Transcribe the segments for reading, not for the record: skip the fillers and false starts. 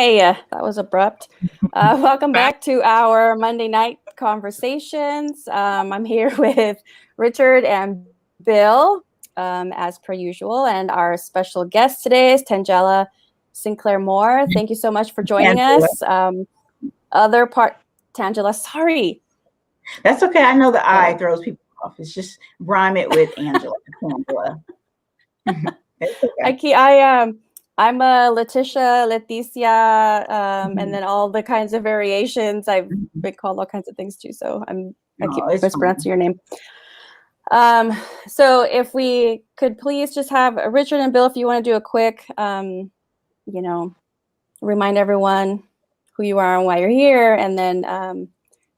Hi, that was abrupt. Welcome back to our Monday night conversations. I'm here with Richard and Bill, as per usual, and our special guest today is Tangelia Sinclair-Moore. Thank you so much for joining us. Tangelia, sorry. That's okay. I know the I throws people off. It's just rhyme it with Angela. Okay. I'm a Leticia, and then all the kinds of variations. I've been called all kinds of things too, so I keep mispronouncing your name. So if we could please just have Richard and Bill, if you want to do a quick, remind everyone who you are and why you're here, and then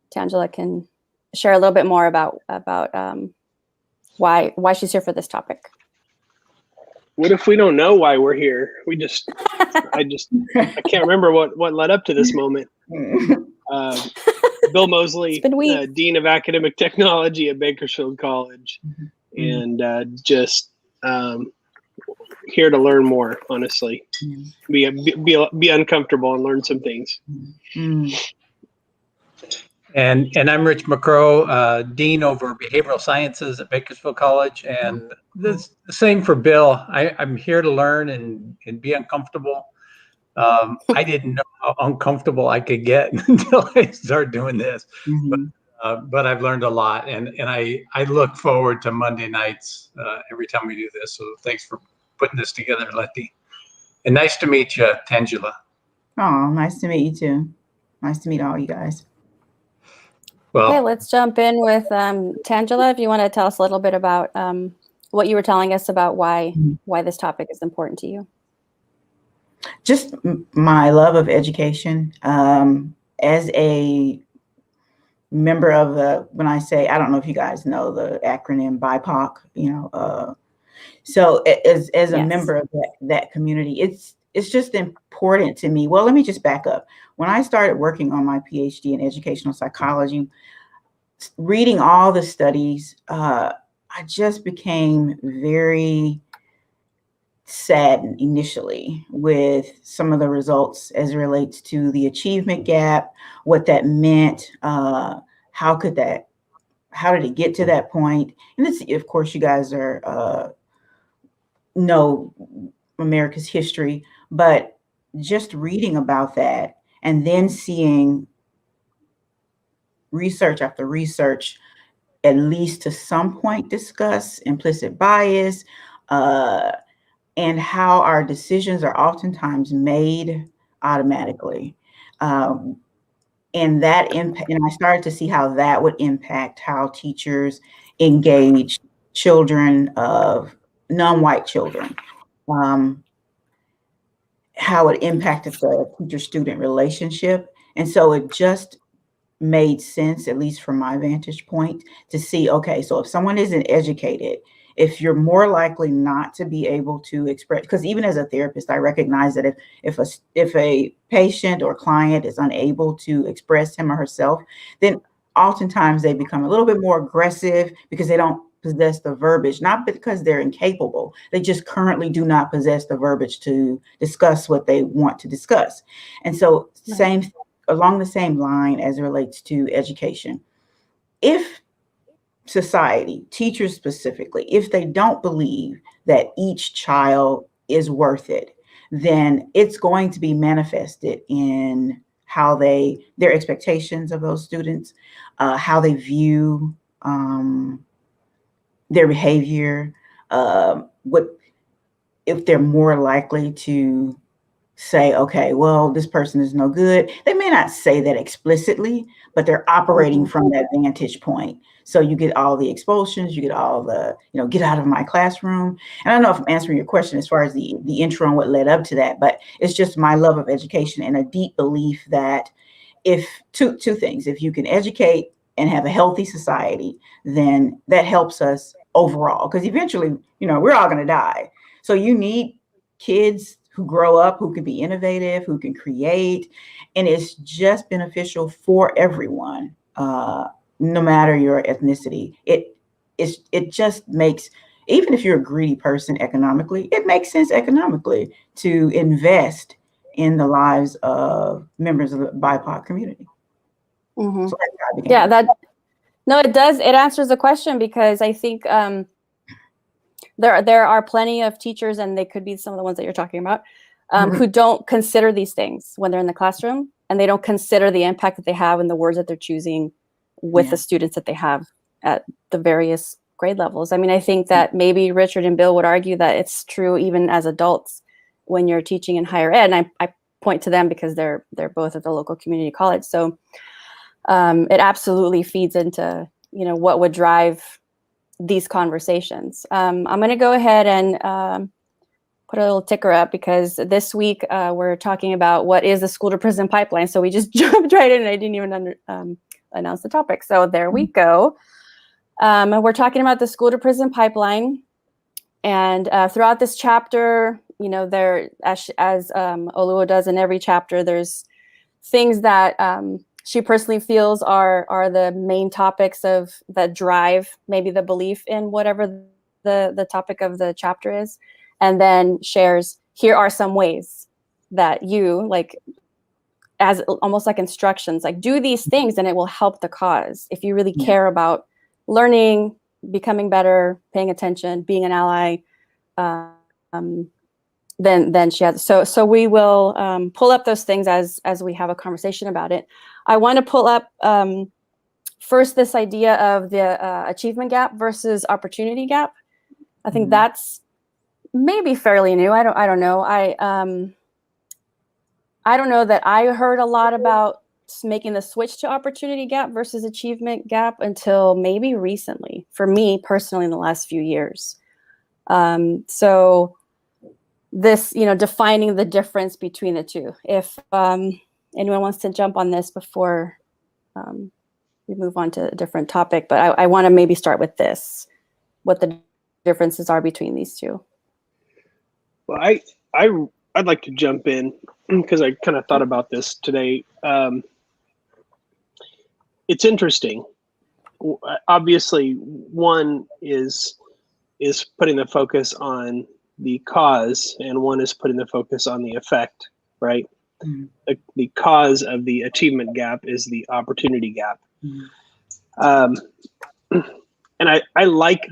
Tangelia can share a little bit more about why she's here for this topic. What if we don't know why we're here? I can't remember what led up to this moment. Bill Moseley, Dean of Academic Technology at Bakersfield College, and just here to learn more, honestly. Be uncomfortable and learn some things. And I'm Rich McCrow, Dean over Behavioral Sciences at Bakersfield College. And the same for Bill. I'm here to learn and be uncomfortable. I didn't know how uncomfortable I could get until I started doing this. But I've learned a lot. And I look forward to Monday nights every time we do this. So thanks for putting this together, Letty. And nice to meet you, Tangelia. Oh, nice to meet you too. Nice to meet all you guys. Well, okay, let's jump in with Tangelia. If you want to tell us a little bit about what you were telling us about why this topic is important to you. Just my love of education. As a member of when I say, I don't know if you guys know the acronym BIPOC, so as a member of that community, it's just important to me. Well, let me just back up. When I started working on my PhD in educational psychology, reading all the studies, I just became very saddened initially with some of the results as it relates to the achievement gap, what that meant, how did it get to that point? And it's, of course, you guys know America's history, but just reading about that and then seeing research after research, at least to some point, discuss implicit bias and how our decisions are oftentimes made automatically. And that impact, and I started to see how that would impact how teachers engage children of non-white children. How it impacted the teacher-student relationship. And so it just made sense, at least from my vantage point, to see, okay, so if someone isn't educated, if you're more likely not to be able to express, because even as a therapist, I recognize that if a patient or client is unable to express him or herself, then oftentimes they become a little bit more aggressive because they don't possess the verbiage, not because they're incapable. They just currently do not possess the verbiage to discuss what they want to discuss. And so along the same line as it relates to education, if society, teachers specifically, if they don't believe that each child is worth it, then it's going to be manifested in how their expectations of those students, how they view their behavior, if they're more likely to say, okay, well, this person is no good. They may not say that explicitly, but they're operating from that vantage point. So you get all the expulsions, you get all the, get out of my classroom. And I don't know if I'm answering your question as far as the intro and what led up to that, but it's just my love of education and a deep belief that if two things, if you can educate and have a healthy society, then that helps us overall. Because eventually, we're all going to die. So you need kids who grow up, who can be innovative, who can create. And it's just beneficial for everyone, no matter your ethnicity. It just makes, even if you're a greedy person economically, it makes sense economically to invest in the lives of members of the BIPOC community. Mm-hmm. So yeah, no, it does. It answers the question, because I think there are plenty of teachers, and they could be some of the ones that you're talking about, who don't consider these things when they're in the classroom, and they don't consider the impact that they have in the words that they're choosing with the students that they have at the various grade levels. I mean, I think that maybe Richard and Bill would argue that it's true even as adults when you're teaching in higher ed. And I point to them because they're both at the local community college. So it absolutely feeds into, what would drive these conversations. I'm going to go ahead and put a little ticker up, because this week we're talking about what is the school to prison pipeline. So we just jumped right in, and I didn't even announce the topic. So there we go. And we're talking about the school to prison pipeline. And throughout this chapter, there, as Oluo does in every chapter, there's things that she personally feels are the main topics that drive maybe the belief in whatever the topic of the chapter is, and then shares, here are some ways that you, as almost like instructions, do these things and it will help the cause. If you really care about learning, becoming better, paying attention, being an ally, then she has. So we will pull up those things as we have a conversation about it. I want to pull up first this idea of the achievement gap versus opportunity gap. I think that's maybe fairly new. I don't know. I don't know that I heard a lot about making the switch to opportunity gap versus achievement gap until maybe recently, for me personally, in the last few years. So this, defining the difference between the two. If anyone wants to jump on this before we move on to a different topic, but I want to maybe start with this, what the differences are between these two. Well, I'd like to jump in because I kind of thought about this today. It's interesting. Obviously, one is putting the focus on the cause, and one is putting the focus on the effect, right? Mm-hmm. The cause of the achievement gap is the opportunity gap. Mm-hmm. And I like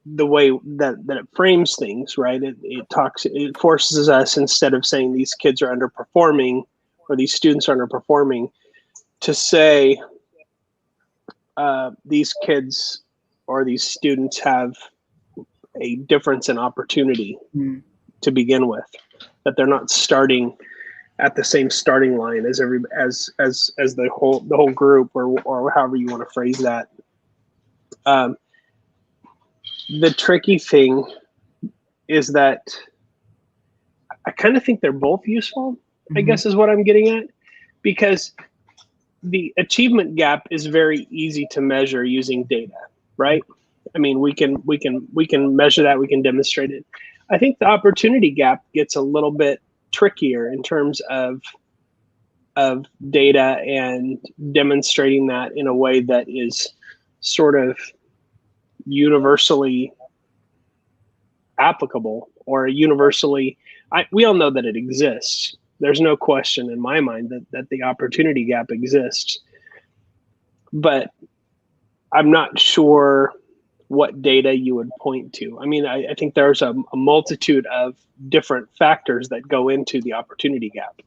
the way that it frames things, right? It forces us, instead of saying these kids are underperforming or these students are underperforming, to say these kids or these students have a difference in opportunity to begin with, that they're not starting at the same starting line as the whole group, or however you want to phrase that. The tricky thing is that I kind of think they're both useful, I guess is what I'm getting at, because the achievement gap is very easy to measure using data, right? I mean, we can measure that, we can demonstrate it. I think the opportunity gap gets a little bit trickier in terms of data and demonstrating that in a way that is sort of universally applicable, or universally, we all know that it exists. There's no question in my mind that the opportunity gap exists, but I'm not sure what data you would point to. I mean, I think there's a multitude of different factors that go into the opportunity gap,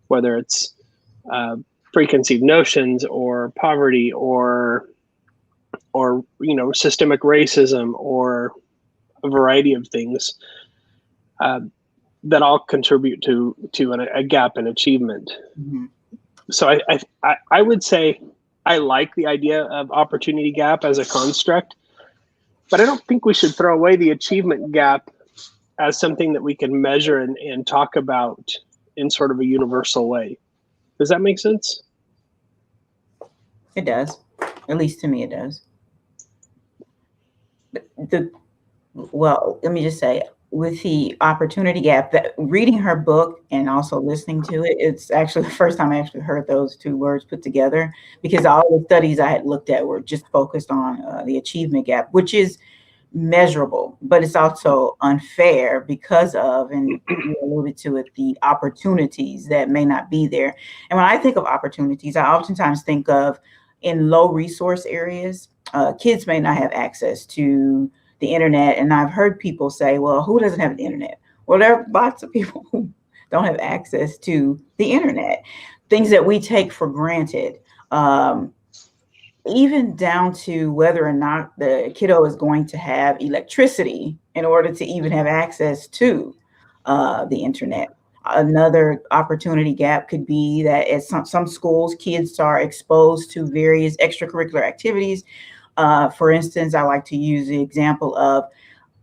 whether it's preconceived notions, or poverty, or systemic racism, or a variety of things that all contribute to a gap in achievement. Mm-hmm. So I would say I like the idea of opportunity gap as a construct, but I don't think we should throw away the achievement gap as something that we can measure and talk about in sort of a universal way. Does that make sense? It does. At least to me, it does. Well, let me just say, with the opportunity gap, that reading her book and also listening to it, it's actually the first time I actually heard those two words put together, because all the studies I had looked at were just focused on the achievement gap, which is measurable, but it's also unfair because of, and you alluded to it, the opportunities that may not be there. And when I think of opportunities, I oftentimes think of in low resource areas, kids may not have access to the internet. And I've heard people say, well, who doesn't have the internet? Well, there are lots of people who don't have access to the internet, things that we take for granted. Even down to whether or not the kiddo is going to have electricity in order to even have access to the internet. Another opportunity gap could be that at some schools, kids are exposed to various extracurricular activities. For instance, I like to use the example of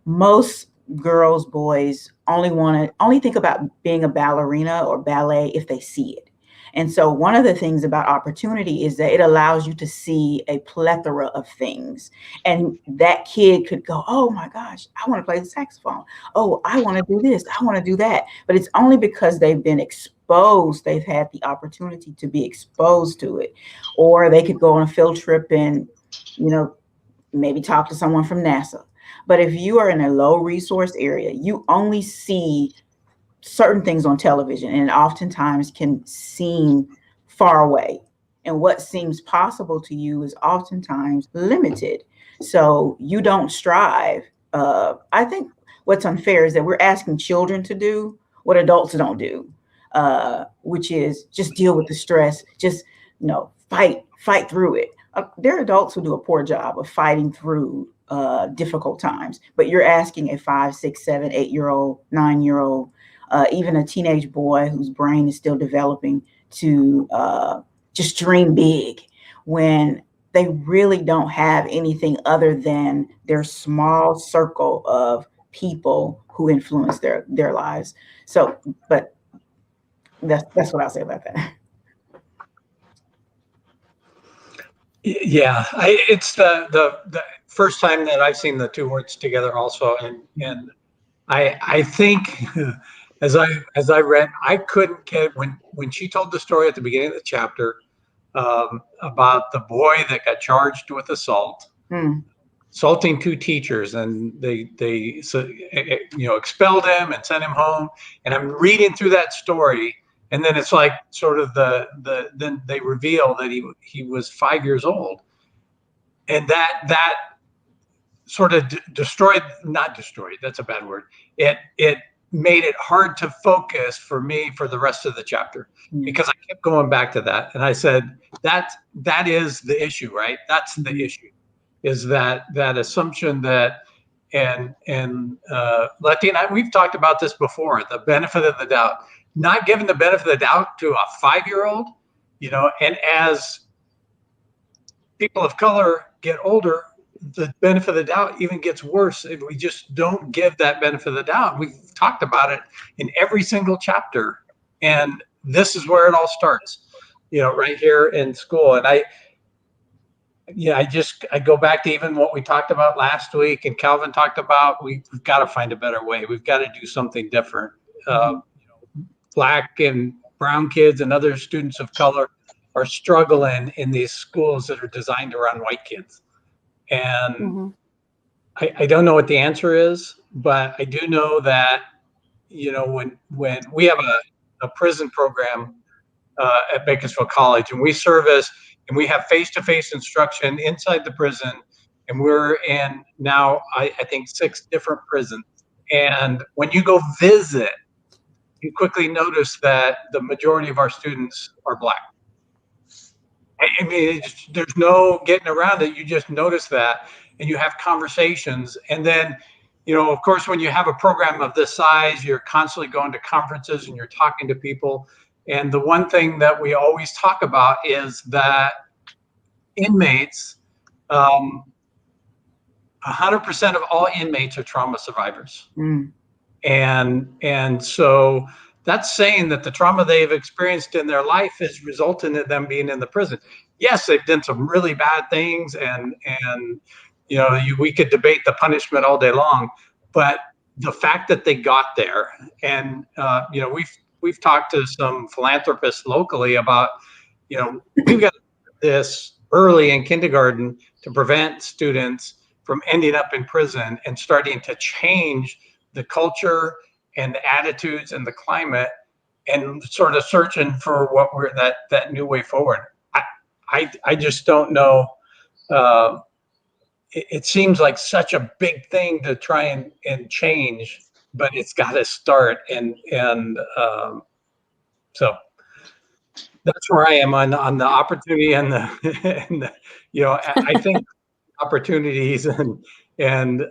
most girls, boys only think about being a ballerina or ballet if they see it. And so one of the things about opportunity is that it allows you to see a plethora of things. And that kid could go, oh my gosh, I want to play the saxophone. Oh, I want to do this. I want to do that. But it's only because they've been exposed, they've had the opportunity to be exposed to it. Or they could go on a field trip and, maybe talk to someone from NASA. But if you are in a low resource area, you only see certain things on television, and oftentimes can seem far away. And what seems possible to you is oftentimes limited. So you don't strive. I think what's unfair is that we're asking children to do what adults don't do, which is just deal with the stress, just fight through it. There are adults who do a poor job of fighting through difficult times, but you're asking a 5, 6, 7, 8-year-old, 9-year-old, even a teenage boy whose brain is still developing to just dream big when they really don't have anything other than their small circle of people who influence their lives. So, but that's what I'll say about that. Yeah, it's the first time that I've seen the two words together also, and I think as I read, I couldn't get when she told the story at the beginning of the chapter about the boy that got charged with assaulting two teachers, and they expelled him and sent him home. And I'm reading through that story, and then it's like sort of then they reveal that he was 5 years old, and that sort of not destroyed, that's a bad word. It made it hard to focus for me for the rest of the chapter, because I kept going back to that. And I said, that is the issue, right? That's the issue, is that assumption that, and Letty and I, we've talked about this before, the benefit of the doubt, not giving the benefit of the doubt to a 5-year-old, and as people of color get older, the benefit of the doubt even gets worse if we just don't give that benefit of the doubt. We've talked about it in every single chapter, and this is where it all starts, right here in school. And I go back to even what we talked about last week, and Calvin talked about, we've got to find a better way. We've got to do something different. Black and brown kids and other students of color are struggling in these schools that are designed around white kids. And I don't know what the answer is, but I do know that, when we have a prison program at Bakersfield College, and we service and we have face-to-face instruction inside the prison, and we're in now, I think 6 different prisons. And when you go visit, you quickly notice that the majority of our students are Black. I mean, there's no getting around it. You just notice that, and you have conversations. And then, of course, when you have a program of this size, you're constantly going to conferences and you're talking to people. And the one thing that we always talk about is that inmates, 100% of all inmates are trauma survivors. And so that's saying that the trauma they've experienced in their life has resulted in them being in the prison. Yes, they've done some really bad things, and we could debate the punishment all day long, but the fact that they got there, and we've talked to some philanthropists locally about, we've got this early in kindergarten to prevent students from ending up in prison and starting to change the culture and the attitudes and the climate and sort of searching for what we're that new way forward. I just don't know. It seems like such a big thing to try and change, but it's got to start. And so that's where I am on the opportunity and the I think opportunities and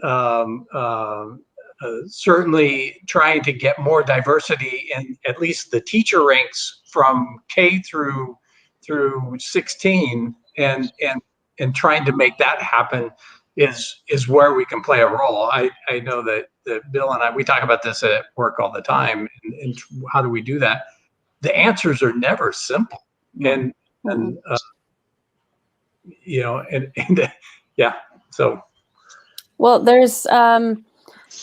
certainly trying to get more diversity in at least the teacher ranks from K through 16 and trying to make that happen is where we can play a role. I know that Bill and I, we talk about this at work all the time, and how do we do that? The answers are never simple. And yeah. So. Well, there's,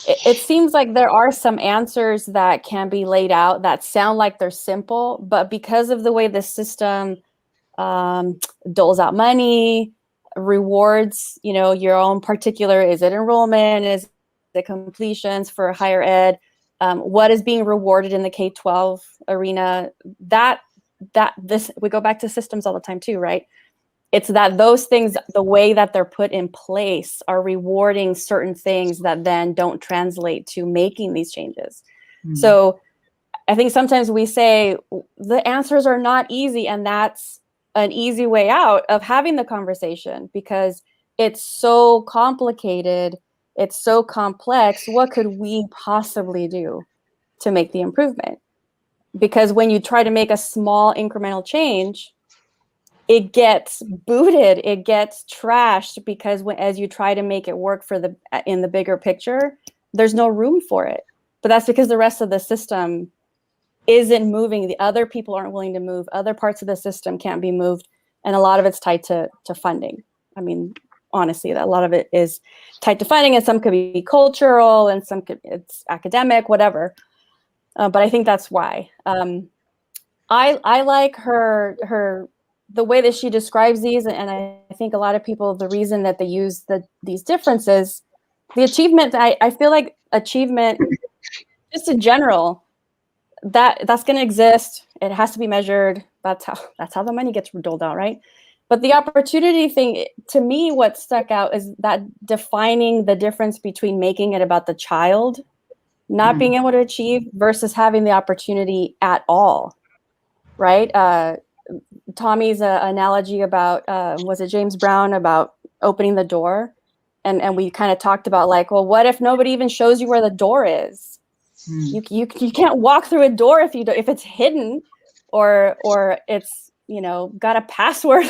it seems like there are some answers that can be laid out that sound like they're simple, but because of the way the system doles out money, rewards, your own particular, is it enrollment, is it completions for higher ed, what is being rewarded in the K-12 arena, we go back to systems all the time too, right? It's that those things, the way that they're put in place, are rewarding certain things that then don't translate to making these changes. Mm-hmm. So I think sometimes we say the answers are not easy, and that's an easy way out of having the conversation because it's so complicated, it's so complex. What could we possibly do to make the improvement? Because when you try to make a small incremental change, it gets booted, it gets trashed, because as you try to make it work in the bigger picture, there's no room for it. But that's because the rest of the system isn't moving. The other people aren't willing to move. Other parts of the system can't be moved. And a lot of it's tied to funding. I mean, honestly, a lot of it is tied to funding, and some could be cultural, and it's academic, whatever. But I think that's why. I like the way that she describes these, and I think a lot of people, the reason that they use these differences, the achievement, I feel like achievement, just in general, that's going to exist. It has to be measured. That's how the money gets doled out, right? But the opportunity thing, to me, what stuck out is that defining the difference between making it about the child not being able to achieve versus having the opportunity at all, right? Tommy's analogy about, was it James Brown, about opening the door? And we kind of talked about, like, well, what if nobody even shows you where the door is? You can't walk through a door if it's hidden or it's, got a password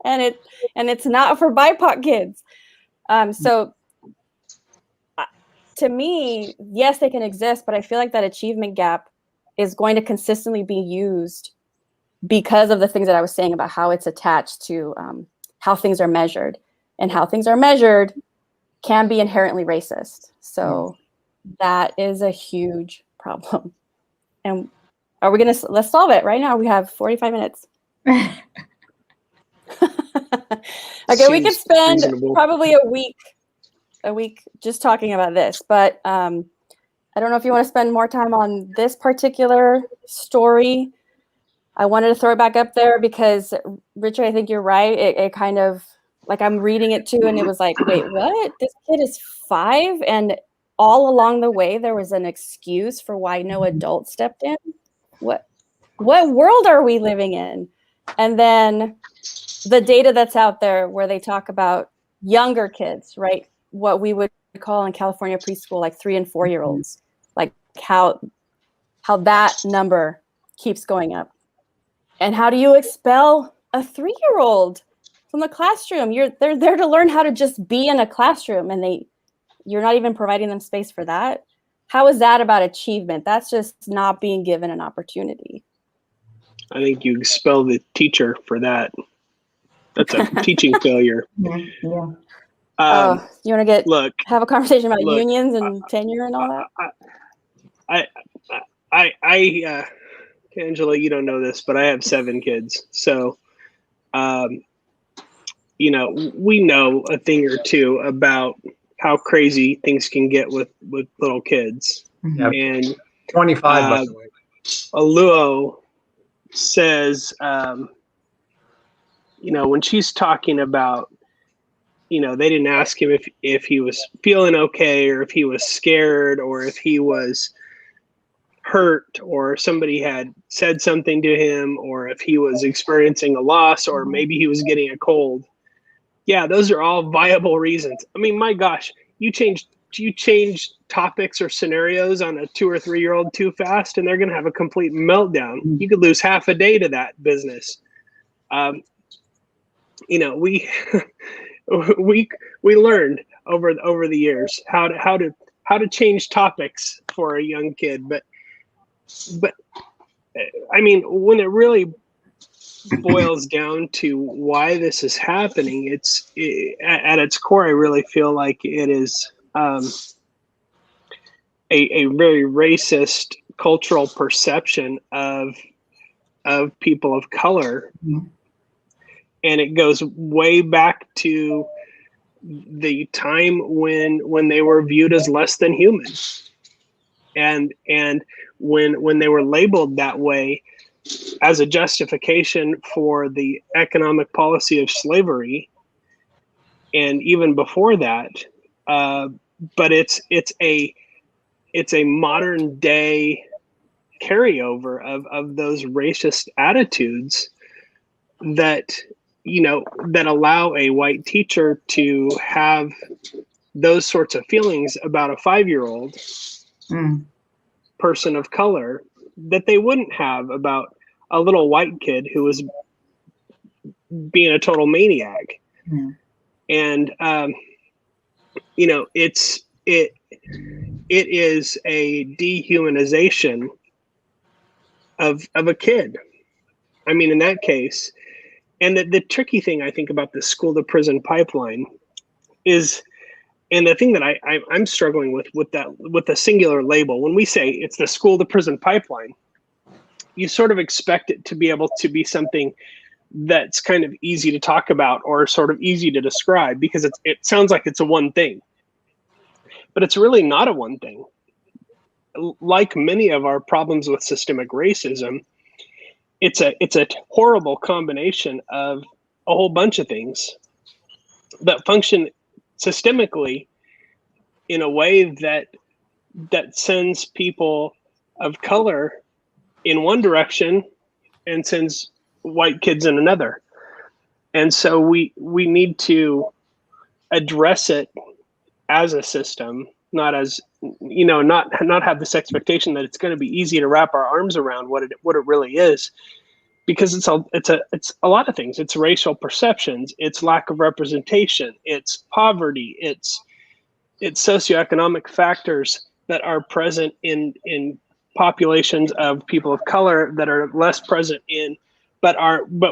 and it's not for BIPOC kids. So to me, yes, they can exist, but I feel like that achievement gap is going to consistently be used because of the things that I was saying about how it's attached to how things are measured, and how things are measured can be inherently racist. So that is a huge problem. And let's solve it right now. We have 45 minutes. Okay, we could spend probably a week just talking about this, but I don't know if you want to spend more time on this particular story. I wanted to throw it back up there because, Richard, I think you're right. It kind of, like, I'm reading it too, and it was like, wait, what? This kid is 5, and all along the way there was an excuse for why no adult stepped in. What world are we living in? And then the data that's out there where they talk about younger kids, right? What we would call in California preschool, like 3 and 4 year olds, like how that number keeps going up. And how do you expel a 3-year-old from the classroom? They're there to learn how to just be in a classroom, and you're not even providing them space for that. How is that about achievement? That's just not being given an opportunity. I think you expel the teacher for that. That's a teaching failure. Yeah. You want to have a conversation about unions and tenure and all that? Angela, you don't know this, but I have 7 kids. So we know a thing or two about how crazy things can get with little kids. Yep. And 25, by the way. Oluo says, when she's talking about, they didn't ask him if he was feeling okay, or if he was scared, or if he was hurt, or somebody had said something to him, or if he was experiencing a loss, or maybe he was getting a cold. Yeah, those are all viable reasons. I mean, my gosh, you change topics or scenarios on a 2 or 3 year old too fast, and they're going to have a complete meltdown. You could lose half a day to that business. We we learned over the years how to change topics for a young kid, but I mean, when it really boils down to why this is happening, at its core, I really feel like it is a very racist cultural perception of people of color. Mm-hmm. And it goes way back to the time when they were viewed as less than human, and when they were labeled that way as a justification for the economic policy of slavery, and even before that. But it's a modern day carryover of those racist attitudes that allow a white teacher to have those sorts of feelings about a 5-year-old person of color that they wouldn't have about a little white kid who was being a total maniac. And it is a dehumanization of a kid. I mean, in that case. And the tricky thing I think about the school to prison pipeline is, and the thing that I'm struggling with the singular label, when we say it's the school to prison pipeline, you sort of expect it to be able to be something that's kind of easy to talk about or sort of easy to describe, because it sounds like it's a one thing, but it's really not a one thing. Like many of our problems with systemic racism, it's a horrible combination of a whole bunch of things that function systemically in a way that sends people of color in one direction and sends white kids in another. And so we need to address it as a system, not as, not have this expectation that it's going to be easy to wrap our arms around what it really is, because it's a lot of things. It's racial perceptions, it's lack of representation, it's poverty, it's socioeconomic factors that are present in populations of people of color that are less present in, but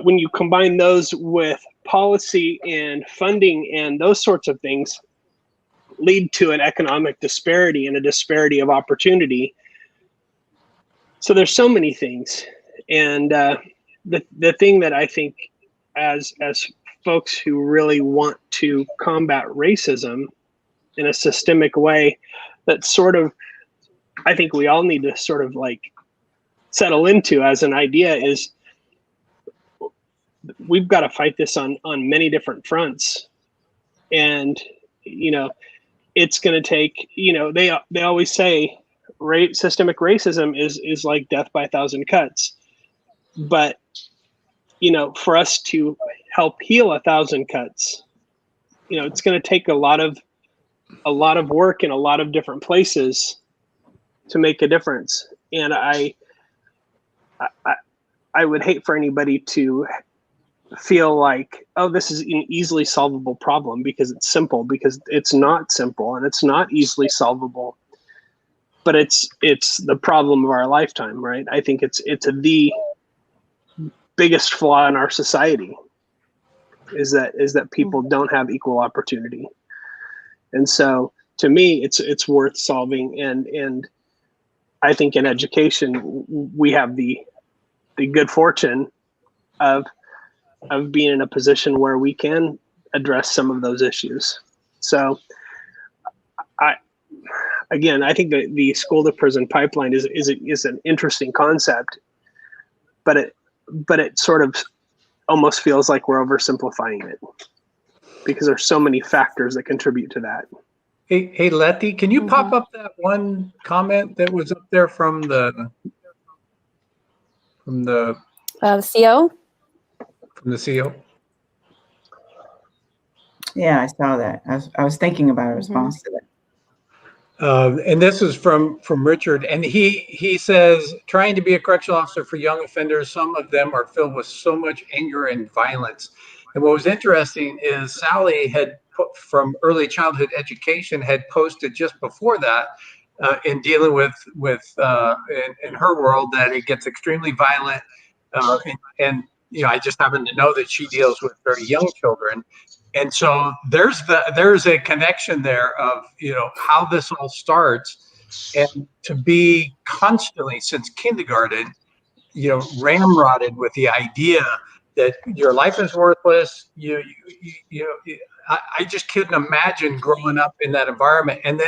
when you combine those with policy and funding and those sorts of things, lead to an economic disparity and a disparity of opportunity. So there's so many things. And the thing that I think as folks who really want to combat racism in a systemic way, that sort of, I think we all need to sort of like settle into as an idea, is we've got to fight this on many different fronts. And, it's going to take, they always say systemic racism is like death by 1,000 cuts. But, for us to help heal 1,000 cuts, it's going to take a lot of work in a lot of different places to make a difference. And I would hate for anybody to feel like, oh, this is an easily solvable problem because it's simple, because it's not simple and it's not easily solvable, but it's the problem of our lifetime, right? I think it's the biggest flaw in our society is that people don't have equal opportunity. And so to me, it's worth solving. And I think in education, we have the good fortune of being in a position where we can address some of those issues. So I think that the school to prison pipeline is an interesting concept, but it sort of almost feels like we're oversimplifying it because there's so many factors that contribute to that. Hey, Letty, can you pop up that one comment that was up there from the CO? From the CO? Yeah, I saw that. I was thinking about a response to that. And this is from Richard, and he says, trying to be a correctional officer for young offenders, some of them are filled with so much anger and violence. And what was interesting is Sally had put, from early childhood education, had posted just before that in dealing with in her world that it gets extremely violent, and I just happen to know that she deals with very young children. And so there's a connection there of, how this all starts, and to be constantly since kindergarten, ramrodded with the idea that your life is worthless. I just couldn't imagine growing up in that environment, and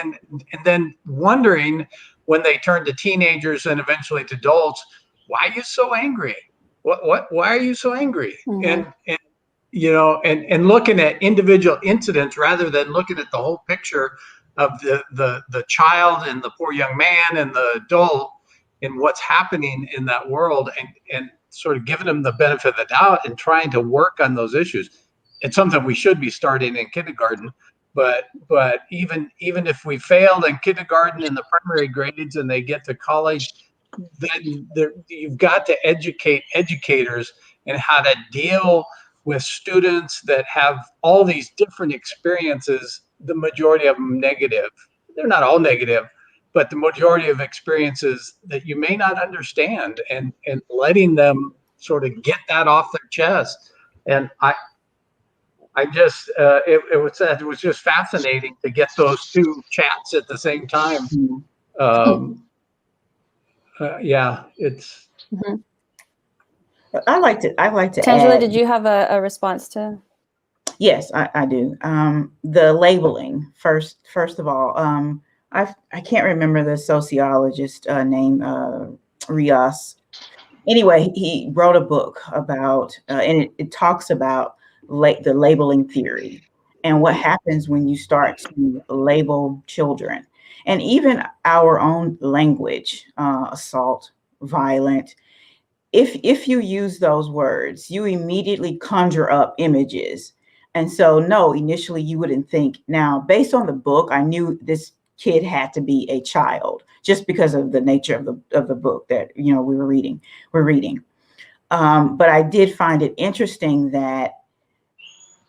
then wondering when they turn to teenagers and eventually to adults, why are you so angry? Why are you so angry? And looking at individual incidents rather than looking at the whole picture of the child and the poor young man and the adult and what's happening in that world, and sort of giving them the benefit of the doubt and trying to work on those issues. It's something we should be starting in kindergarten, but even if we failed in kindergarten in the primary grades and they get to college, then you've got to educate educators and how to deal with students that have all these different experiences, the majority of them negative. They're not all negative, but the majority of experiences that you may not understand, and letting them sort of get that off their chest. And I just, it was just fascinating to get those two chats at the same time. Yeah, it's. I like to Tangelia, add. did you have a response to? Yes, I do. The labeling first of all. I can't remember the sociologist name, Rios. Anyway, he wrote a book about, and it talks about the labeling theory and what happens when you start to label children, and even our own language, assault, violent. If you use those words, you immediately conjure up images. And so, no, initially you wouldn't think. Now, based on the book, I knew this kid had to be a child just because of the nature of the book that we're reading. But I did find it interesting that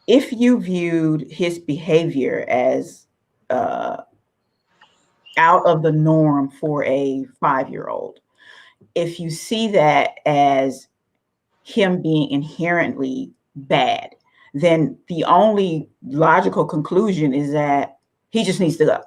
if you viewed his behavior as out of the norm for a 5-year-old, if you see that as him being inherently bad, then the only logical conclusion is that he just needs to go.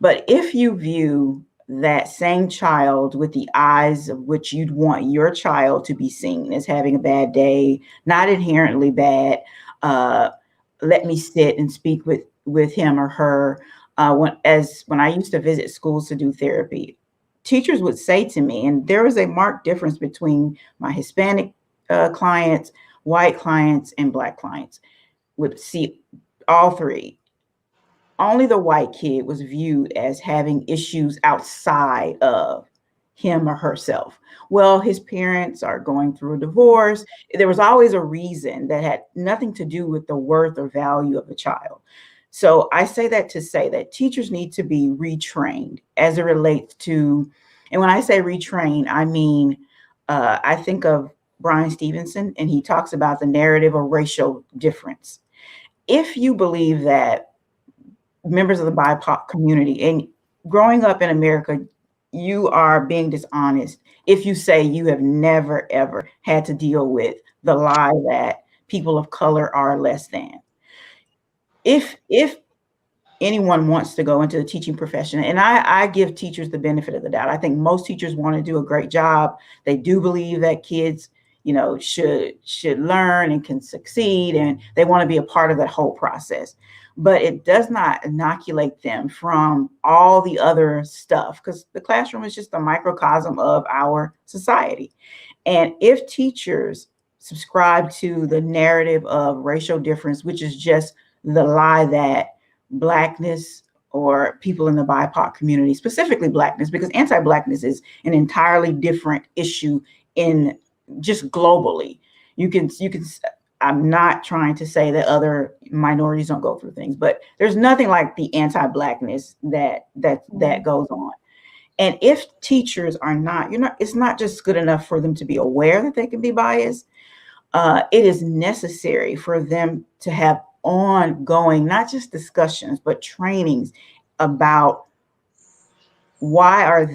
But if you view that same child with the eyes of which you'd want your child to be seen as having a bad day, not inherently bad, let me sit and speak with him or her. When I used to visit schools to do therapy, teachers would say to me, and there was a marked difference between my Hispanic clients, white clients, and Black clients, would see all three. Only the white kid was viewed as having issues outside of him or herself. Well, his parents are going through a divorce. There was always a reason that had nothing to do with the worth or value of the child. So I say that to say that teachers need to be retrained as it relates to, and when I say retrain, I mean, I think of Brian Stevenson, and he talks about the narrative of racial difference. If you believe that members of the BIPOC community, and growing up in America, you are being dishonest if you say you have never, ever had to deal with the lie that people of color are less than. If anyone wants to go into the teaching profession, and I give teachers the benefit of the doubt. I think most teachers want to do a great job. They do believe that kids, should learn and can succeed, and they want to be a part of that whole process. But it does not inoculate them from all the other stuff, because the classroom is just a microcosm of our society. And if teachers subscribe to the narrative of racial difference, which is just the lie that Blackness or people in the BIPOC community, specifically Blackness, because anti-Blackness is an entirely different issue in just globally. You can, I'm not trying to say that other minorities don't go through things, but there's nothing like the anti-Blackness that goes on. And if teachers are not, it's not just good enough for them to be aware that they can be biased. It is necessary for them to have ongoing, not just discussions, but trainings about why are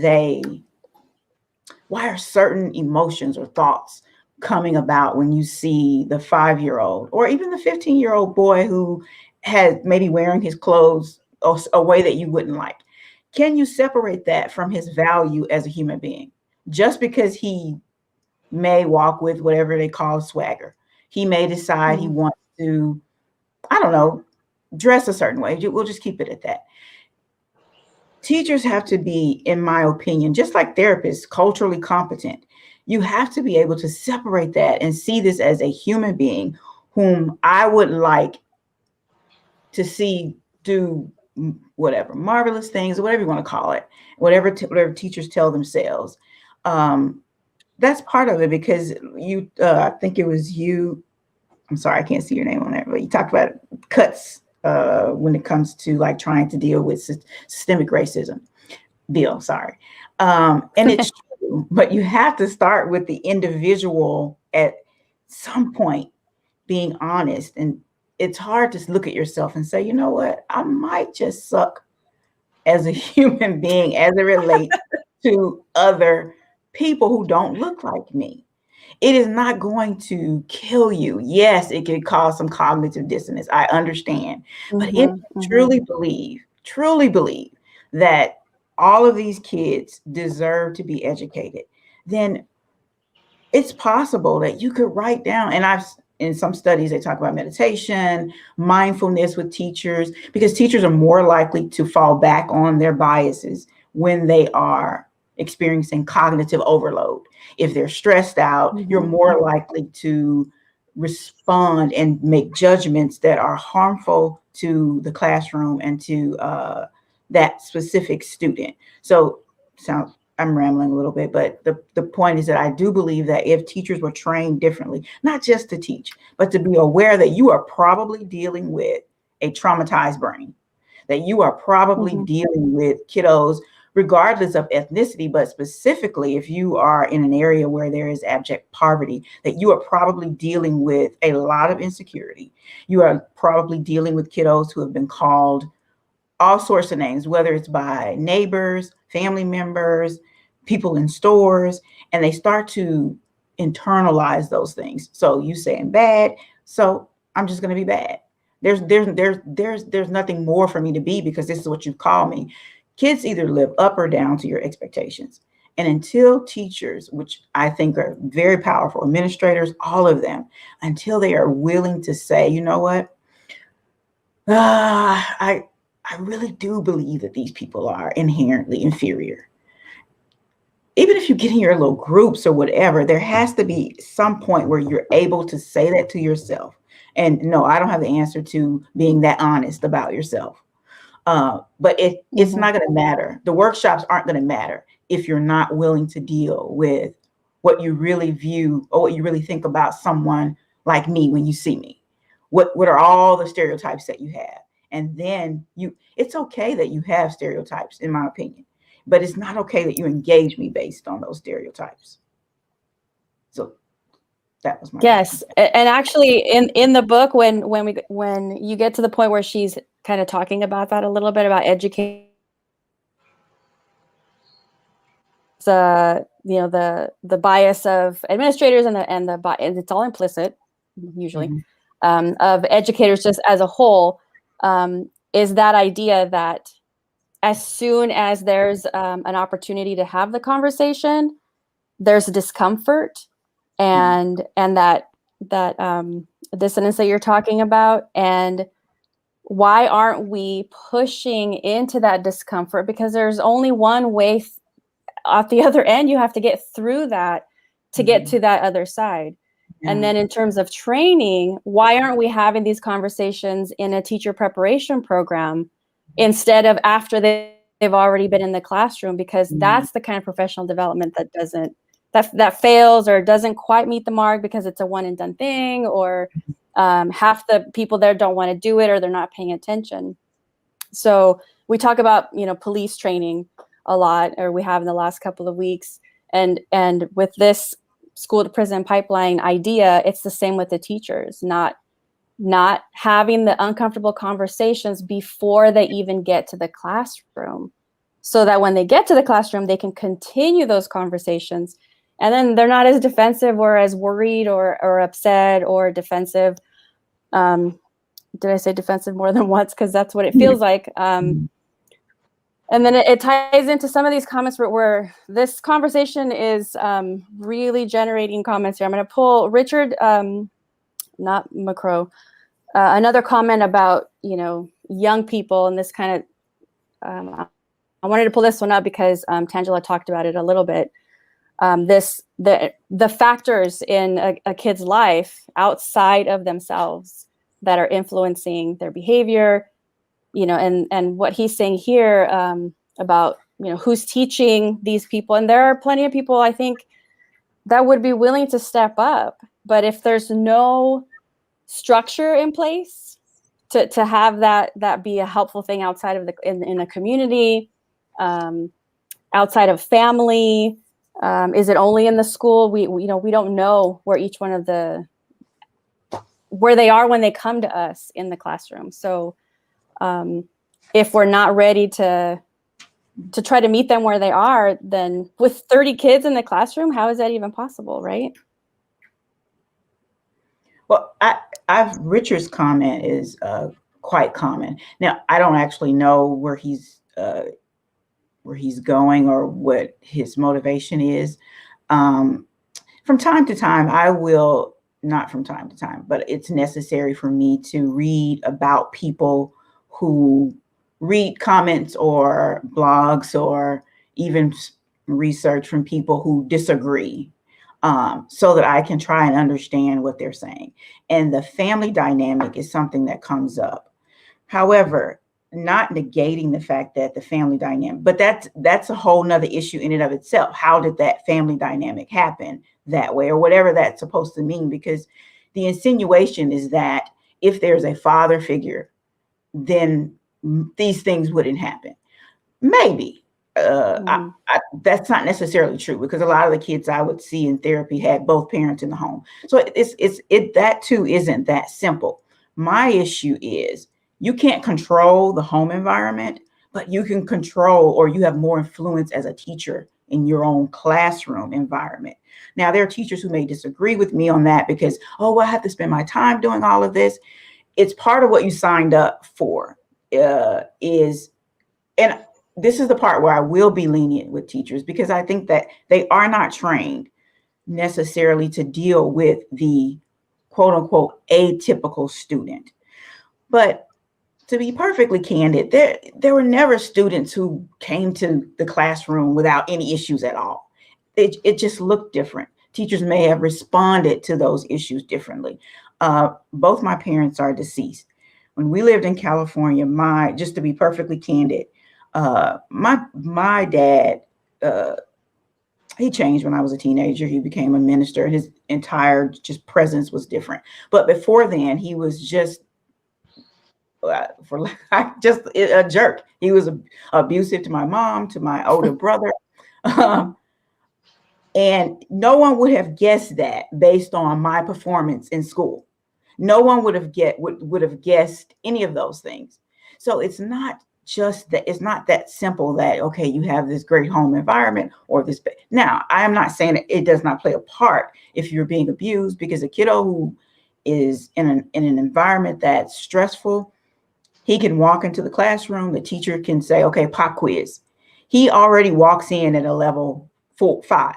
certain emotions or thoughts coming about when you see the 5-year-old or even the 15-year-old boy who has maybe wearing his clothes a way that you wouldn't like. Can you separate that from his value as a human being? Just because he may walk with whatever they call swagger, he may decide he wants to, I don't know, dress a certain way. We'll just keep it at that. Teachers have to be, in my opinion, just like therapists, culturally competent. You have to be able to separate that and see this as a human being whom I would like to see do whatever marvelous things, or whatever you want to call it, whatever teachers tell themselves. That's part of it, because I think it was you. I'm sorry, I can't see your name on there, but you talked about cuts when it comes to like trying to deal with systemic racism. Bill, sorry. And it's true, but you have to start with the individual at some point being honest. And it's hard to look at yourself and say, you know what, I might just suck as a human being as it relates to other people who don't look like me. It is not going to kill you. Yes, it can cause some cognitive dissonance. I understand. But if you truly believe that all of these kids deserve to be educated, then it's possible that you could write down, and in some studies, they talk about meditation, mindfulness with teachers, because teachers are more likely to fall back on their biases when they are experiencing cognitive overload. If they're stressed out, you're more likely to respond and make judgments that are harmful to the classroom and to that specific student. So I'm rambling a little bit, but the point is that I do believe that if teachers were trained differently, not just to teach, but to be aware that you are probably dealing with a traumatized brain, that you are probably dealing with kiddos regardless of ethnicity, but specifically if you are in an area where there is abject poverty, that you are probably dealing with a lot of insecurity. You are probably dealing with kiddos who have been called all sorts of names, whether it's by neighbors, family members, people in stores, and they start to internalize those things. So you saying bad, so I'm just going to be bad. There's nothing more for me to be because this is what you call me. Kids either live up or down to your expectations. And until teachers, which I think are very powerful, administrators, all of them, until they are willing to say, you know what, I really do believe that these people are inherently inferior. Even if you get in your little groups or whatever, there has to be some point where you're able to say that to yourself. And no, I don't have the answer to being that honest about yourself. But it's not going to matter. The workshops aren't going to matter if you're not willing to deal with what you really view or what you really think about someone like me when you see me. What are all the stereotypes that you have? And then it's okay that you have stereotypes, in my opinion, but it's not okay that you engage me based on those stereotypes. So that was my yes. And actually in the book, when you get to the point where she's kind of talking about that a little bit about education, the bias of administrators and it's all implicit usually of educators just as a whole, is that idea that as soon as there's an opportunity to have the conversation, there's a discomfort and that dissonance that you're talking about. And why aren't we pushing into that discomfort? Because there's only one way at the other end. You have to get through that to get to that other side. And then in terms of training, why aren't we having these conversations in a teacher preparation program instead of after they've already been in the classroom? Because that's the kind of professional development that fails or doesn't quite meet the mark because it's a one and done thing, or half the people there don't want to do it, or they're not paying attention. So we talk about, police training a lot, or we have in the last couple of weeks. And with this school to prison pipeline idea, it's the same with the teachers, not having the uncomfortable conversations before they even get to the classroom, so that when they get to the classroom, they can continue those conversations. And then they're not as defensive or as worried or upset or defensive. Did I say defensive more than once? Because that's what it feels like. And then it ties into some of these comments where this conversation is really generating comments here. I'm going to pull Richard, not McCrow, another comment about, young people, and this kind of, I wanted to pull this one up because Tangelia talked about it a little bit. The factors in a kid's life outside of themselves that are influencing their behavior, and what he's saying here about, who's teaching these people. And there are plenty of people, I think, that would be willing to step up. But if there's no structure in place to have that be a helpful thing outside of in a community, outside of family, is it only in the school? We don't know where each one of where they are when they come to us in the classroom. So if we're not ready to try to meet them where they are, then with 30 kids in the classroom, how is that even possible, right? Well, Richard's comment is quite common. Now, I don't actually know where he's going or what his motivation is. From time to time, not from time to time, but it's necessary for me to read about people who read comments or blogs or even research from people who disagree, so that I can try and understand what they're saying. And the family dynamic is something that comes up. However, not negating the fact that the family dynamic, but that's a whole nother issue in and of itself. How did that family dynamic happen that way, or whatever that's supposed to mean? Because the insinuation is that if there's a father figure, then these things wouldn't happen. Maybe. That's not necessarily true, because a lot of the kids I would see in therapy had both parents in the home. So that too isn't that simple. My issue is, you can't control the home environment, but you can control, or you have more influence as a teacher in your own classroom environment. Now, there are teachers who may disagree with me on that because, I have to spend my time doing all of this. It's part of what you signed up for, and this is the part where I will be lenient with teachers, because I think that they are not trained necessarily to deal with the quote unquote atypical student. But to be perfectly candid, there were never students who came to the classroom without any issues at all. It just looked different. Teachers may have responded to those issues differently. Both my parents are deceased. When we lived in California, just to be perfectly candid, my dad, he changed when I was a teenager. He became a minister, and his entire just presence was different. But before then, he was just a jerk. He was abusive to my mom, to my older brother. And no one would have guessed that based on my performance in school. No one would have guessed any of those things. So it's not just that, it's not that simple that, okay, you have this great home environment or this. Now, I am not saying that it does not play a part if you're being abused, because a kiddo who is in an environment that's stressful, he can walk into the classroom, the teacher can say, okay, pop quiz. He already walks in at a level 4, 5.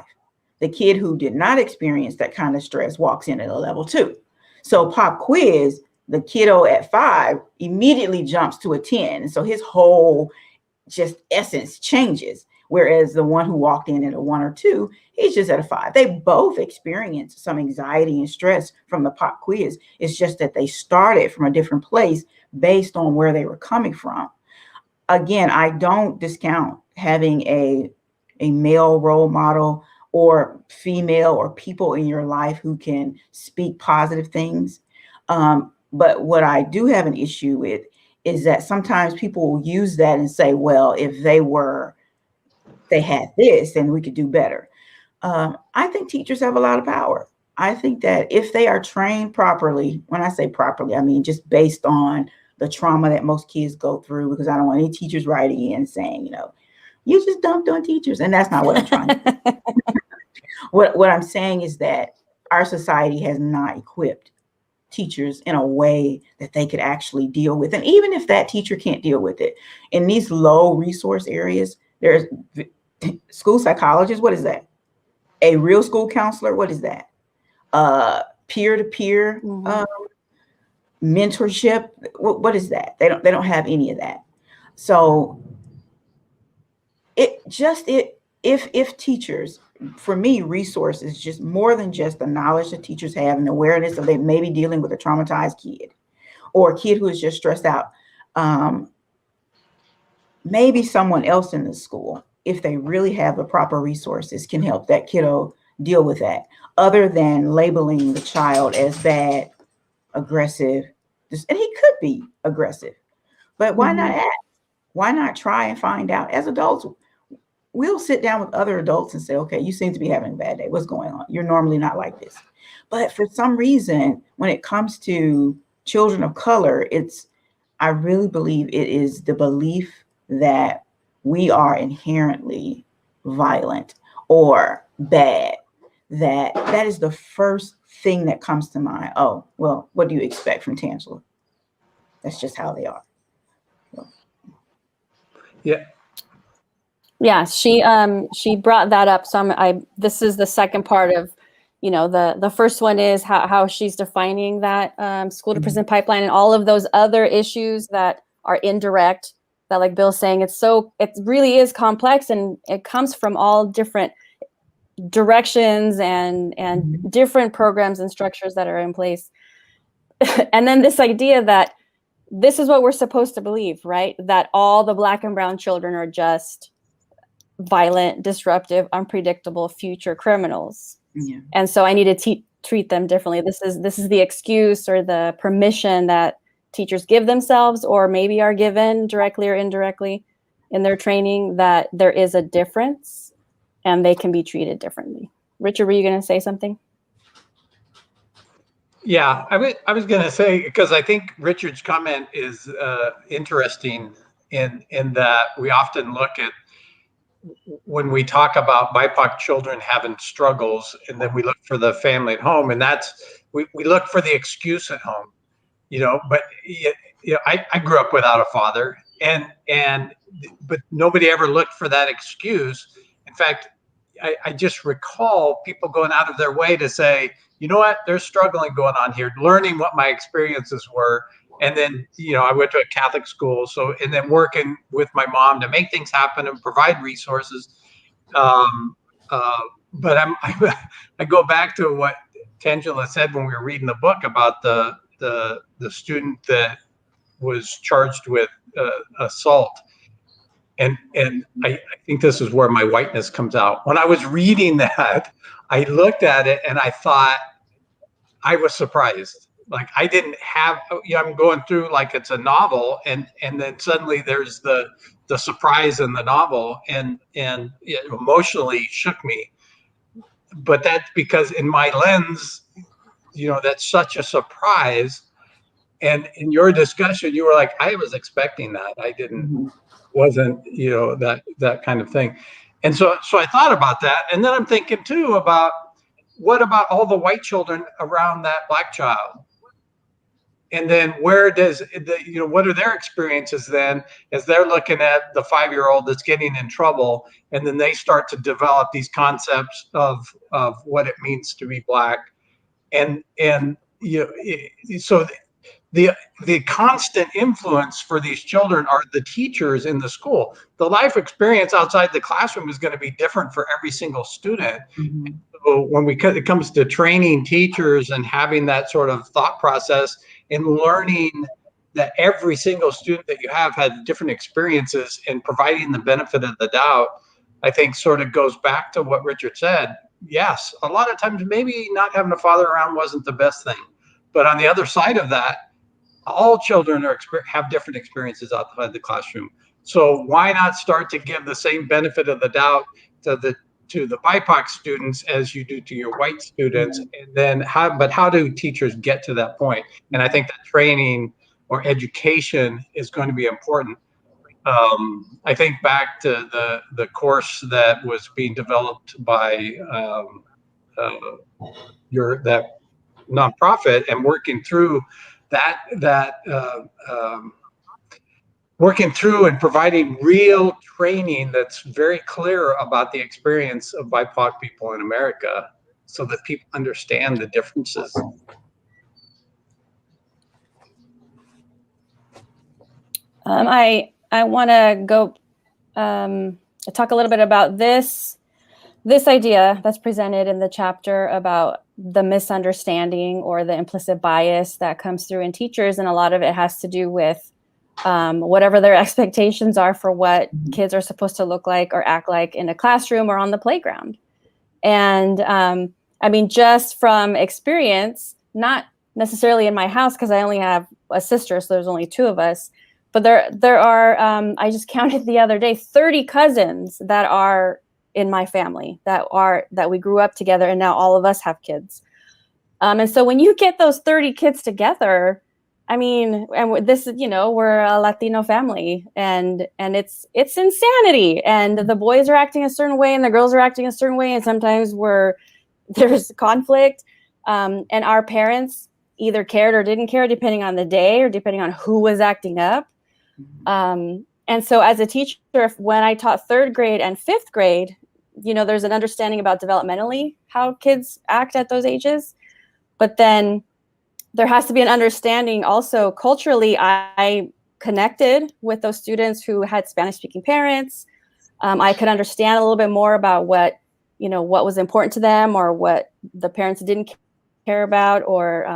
The kid who did not experience that kind of stress walks in at a level 2. So pop quiz, the kiddo at 5 immediately jumps to a 10. And so his whole just essence changes. Whereas the one who walked in at a 1 or 2, he's just at a 5. They both experienced some anxiety and stress from the pop quiz. It's just that they started from a different place based on where they were coming from. Again, I don't discount having a male role model or female or people in your life who can speak positive things. But what I do have an issue with is that sometimes people will use that and say, well, if they had this, then we could do better. I think teachers have a lot of power. I think that if they are trained properly, when I say properly, I mean just based on the trauma that most kids go through, because I don't want any teachers writing in saying, you just dumped on teachers. And that's not what I'm trying to do. What I'm saying is that our society has not equipped teachers in a way that they could actually deal with. And even if that teacher can't deal with it, in these low resource areas, there's school psychologists. What is that? A real school counselor. What is that? Peer-to-peer mentorship. What is that? They don't have any of that. So if teachers, for me, resources, just more than just the knowledge that teachers have and awareness of they may be dealing with a traumatized kid or a kid who is just stressed out. Maybe someone else in the school, if they really have the proper resources, can help that kiddo deal with that, other than labeling the child as bad, aggressive. And he could be aggressive, but why not ask? Why not try and find out? As adults, we'll sit down with other adults and say, okay, you seem to be having a bad day. What's going on? You're normally not like this. But for some reason, when it comes to children of color, I really believe it is the belief that we are inherently violent or bad. That is the first thing that comes to mind. Oh, well, what do you expect from Tangelia? That's just how they are. So. Yeah. Yeah, she brought that up. So this is the second part of, the first one is how she's defining that school to prison pipeline and all of those other issues that are indirect, that like Bill's saying, it really is complex and it comes from all different directions and different programs and structures that are in place. And then this idea that this is what we're supposed to believe, right? That all the Black and brown children are just violent, disruptive, unpredictable future criminals. Yeah. And so I need to treat them differently. This is the excuse or the permission that teachers give themselves, or maybe are given directly or indirectly in their training, that there is a difference and they can be treated differently. Richard, were you going to say something? Yeah, I was going to say, because I think Richard's comment is interesting in that we often look at, when we talk about BIPOC children having struggles, and then we look for the family at home, and we look for the excuse at home, but I grew up without a father, but nobody ever looked for that excuse. In fact, I just recall people going out of their way to say, you know what, there's struggling going on here, learning what my experiences were. And then, I went to a Catholic school. And then working with my mom to make things happen and provide resources. But I go back to what Tangelia said when we were reading the book about the student that was charged with assault. And I think this is where my whiteness comes out. When I was reading that, I looked at it and I thought, I was surprised. Like, I didn't have, I'm going through like it's a novel, and then suddenly there's the surprise in the novel, and it emotionally shook me. But that's because in my lens, that's such a surprise. And in your discussion, you were like, I was expecting that. I wasn't, that kind of thing. And so I thought about that. And then I'm thinking too about, what about all the white children around that Black child? And then where does what are their experiences then as they're looking at the 5-year-old that's getting in trouble, and then they start to develop these concepts of what it means to be Black, and so the constant influence for these children are the teachers in the school. The life experience outside the classroom is going to be different for every single student. Mm-hmm. So when it comes to training teachers and having that sort of thought process and learning that every single student that you have had different experiences and providing the benefit of the doubt, I think sort of goes back to what Richard said. Yes, a lot of times maybe not having a father around wasn't the best thing. But on the other side of that, all children have different experiences outside the classroom. So why not start to give the same benefit of the doubt to the BIPOC students as you do to your white students? And then how do teachers get to that point? And I think that training or education is going to be important. I think back to the course that was being developed by that nonprofit, and working through working through and providing real training that's very clear about the experience of BIPOC people in America, so that people understand the differences. I want to go talk a little bit about this idea that's presented in the chapter about the misunderstanding or the implicit bias that comes through in teachers. And a lot of it has to do with whatever their expectations are for what kids are supposed to look like or act like in a classroom or on the playground. And I mean, just from experience, not necessarily in my house, because I only have a sister, so there's only 2 of us. But there are, I just counted the other day, 30 cousins that are in my family that we grew up together, and now all of us have kids. And so when you get those 30 kids together, I mean, and this, we're a Latino family, and it's insanity. And the boys are acting a certain way, and the girls are acting a certain way, and sometimes there's conflict. And our parents either cared or didn't care, depending on the day or depending on who was acting up. And so as a teacher, when I taught 3rd grade and 5th grade, there's an understanding about developmentally how kids act at those ages. But then there has to be an understanding also culturally. I connected with those students who had Spanish-speaking parents. I could understand a little bit more about what was important to them, or what the parents didn't care about, or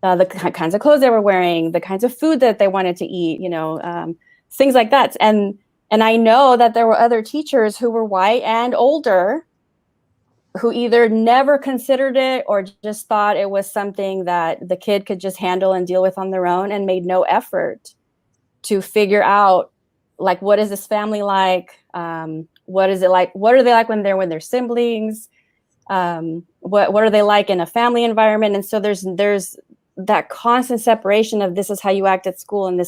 the kinds of clothes they were wearing, the kinds of food that they wanted to eat, things like that. And I know that there were other teachers who were white and older who either never considered it or just thought it was something that the kid could just handle and deal with on their own, and made no effort to figure out, like, what is this family like? What is it like? What are they like when they're with their siblings? What are they like in a family environment? And so there's that constant separation of, this is how you act at school, and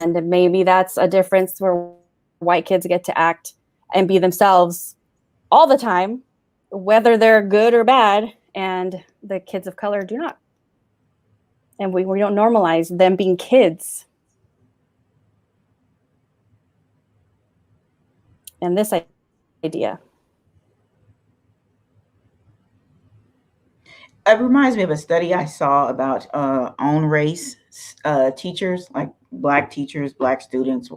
and maybe that's a difference where white kids get to act and be themselves all the time, whether they're good or bad, and the kids of color do not. And we don't normalize them being kids. And this idea. It reminds me of a study I saw about own race teachers, like Black teachers, Black students.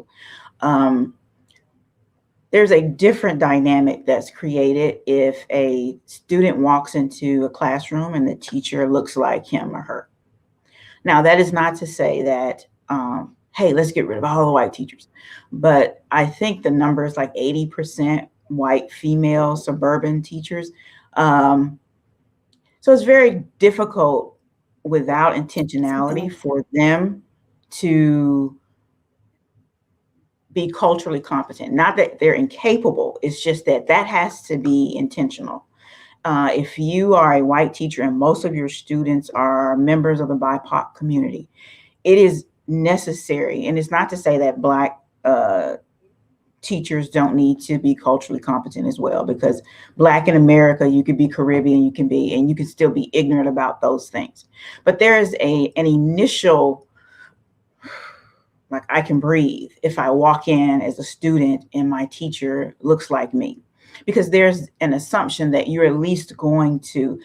There's a different dynamic that's created if a student walks into a classroom and the teacher looks like him or her. Now, that is not to say that, hey, let's get rid of all the white teachers. But I think the number is like 80% white female suburban teachers. So it's very difficult without intentionality for them to be culturally competent. Not that they're incapable, it's just that has to be intentional. If you are a white teacher and most of your students are members of the BIPOC community, it is necessary, and it's not to say that Black teachers don't need to be culturally competent as well, because Black in America, you could be Caribbean, and you can still be ignorant about those things. But there is an initial, like, I can breathe if I walk in as a student and my teacher looks like me, because there's an assumption that you're at least going to,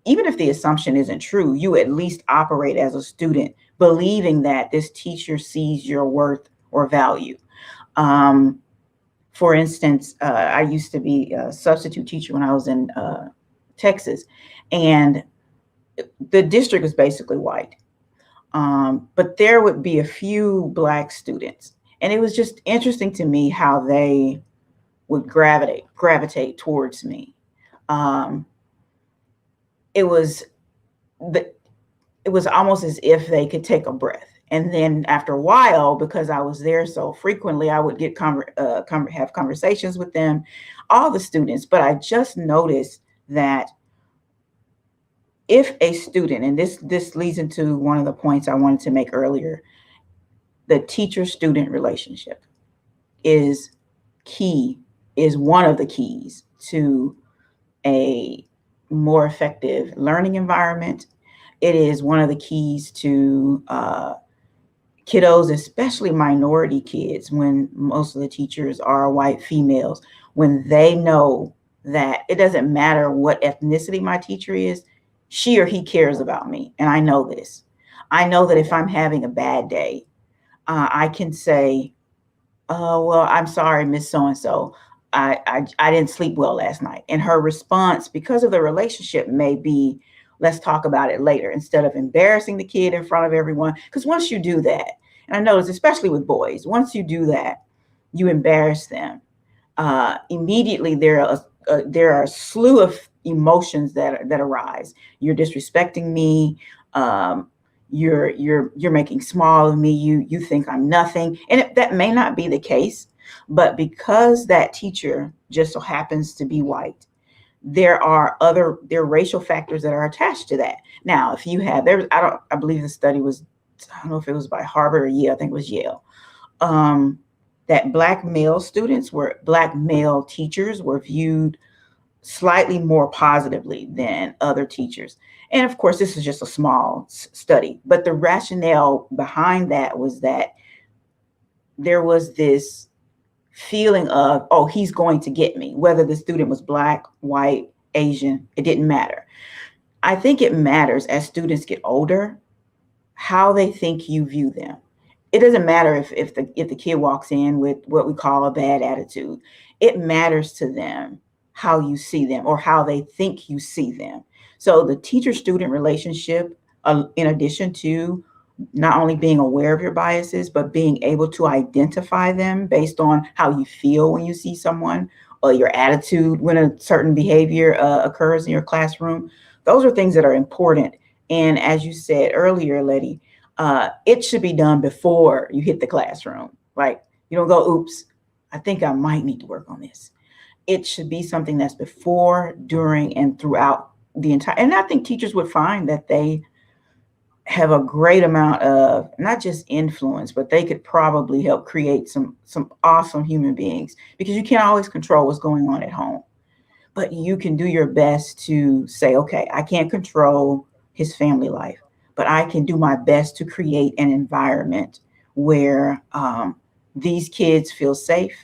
even if the assumption isn't true, you at least operate as a student believing that this teacher sees your worth or value. For instance, I used to be a substitute teacher when I was in Texas, and the district was basically white. But there would be a few Black students, and it was just interesting to me how they would gravitate towards me. It was almost as if they could take a breath. And then after a while, because I was there so frequently, I would get have conversations with them, all the students. But I just noticed that if a student, and this leads into one of the points I wanted to make earlier, the teacher-student relationship is one of the keys to a more effective learning environment. It is one of the keys to kiddos, especially minority kids, when most of the teachers are white females, when they know that it doesn't matter what ethnicity my teacher is, she or he cares about me. And I know this. I know that if I'm having a bad day, I can say, oh, well, I'm sorry, Miss So-and-so. I didn't sleep well last night. And her response, because of the relationship, may be, let's talk about it later, instead of embarrassing the kid in front of everyone. Because once you do that, and I notice, especially with boys, once you do that, you embarrass them. Immediately, there are a slew of emotions that arise. You're disrespecting me. You're making small of me. You think I'm nothing, and that may not be the case. But because that teacher just so happens to be white, there are racial factors that are attached to that. Now, if you have, I believe the study was, I don't know if it was by Harvard or Yale, I think it was Yale, that Black male teachers were viewed slightly more positively than other teachers. And of course, this is just a small study, but the rationale behind that was that there was this feeling of, oh, he's going to get me, whether the student was Black, white, Asian, it didn't matter. I think it matters as students get older, how they think you view them. It doesn't matter if the kid walks in with what we call a bad attitude. It matters to them how you see them or how they think you see them. So the teacher-student relationship, in addition to not only being aware of your biases, but being able to identify them based on how you feel when you see someone or your attitude when a certain behavior occurs in your classroom. Those are things that are important. And as you said earlier, Letty, it should be done before you hit the classroom. Like, you don't go, oops, I think I might need to work on this. It should be something that's before, during, and throughout the entire. And I think teachers would find that they have a great amount of not just influence, but they could probably help create some awesome human beings, because you can't always control what's going on at home. But you can do your best to say, okay, I can't control his family life, but I can do my best to create an environment where these kids feel safe,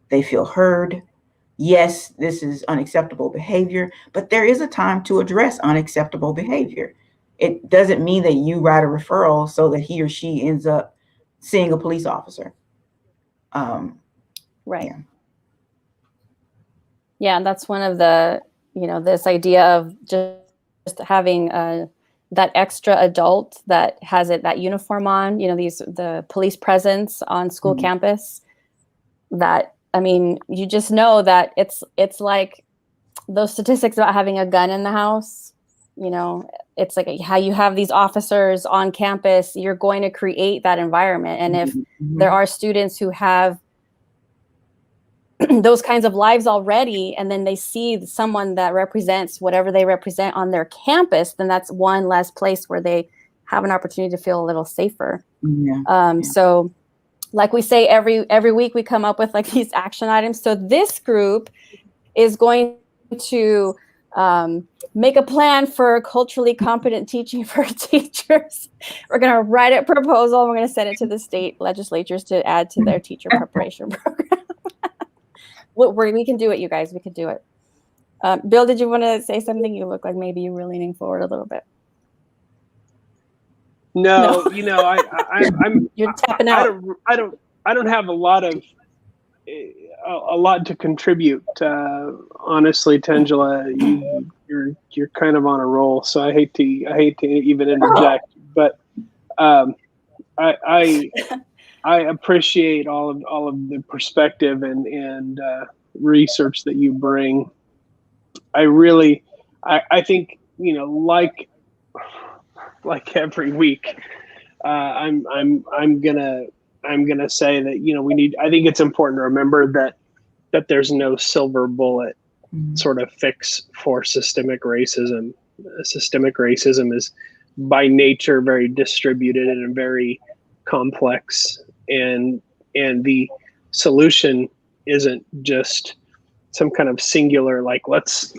they feel heard. Yes, this is unacceptable behavior, but there is a time to address unacceptable behavior. It doesn't mean that you write a referral so that he or she ends up seeing a police officer. Right. Yeah, and that's one of the, this idea of just having that extra adult that has that uniform on, the police presence on school campus. That, I mean, you just know that it's like those statistics about having a gun in the house. It's like how you have these officers on campus, you're going to create that environment. And if there are students who have those kinds of lives already, and then they see someone that represents whatever they represent on their campus, then that's one less place where they have an opportunity to feel a little safer. So like we say every week, we come up with like these action items. So this group is going to make a plan for culturally competent teaching for teachers. We're going to write a proposal, and we're going to send it to the state legislatures to add to their teacher preparation program. We can do it, you guys. We can do it. Bill, did you want to say something? You look like maybe you were leaning forward a little bit. No. You know, I'm You're tapping out. I don't have a lot to contribute. Honestly, Tangela, you're kind of on a roll, so I hate to even interject, but I appreciate all of the perspective and research that you bring. I think, you know, like every week, I'm gonna say that, you know, I think it's important to remember that there's no silver bullet sort of fix for systemic racism. Systemic racism is by nature very distributed and very complex, and the solution isn't just some kind of singular, like let's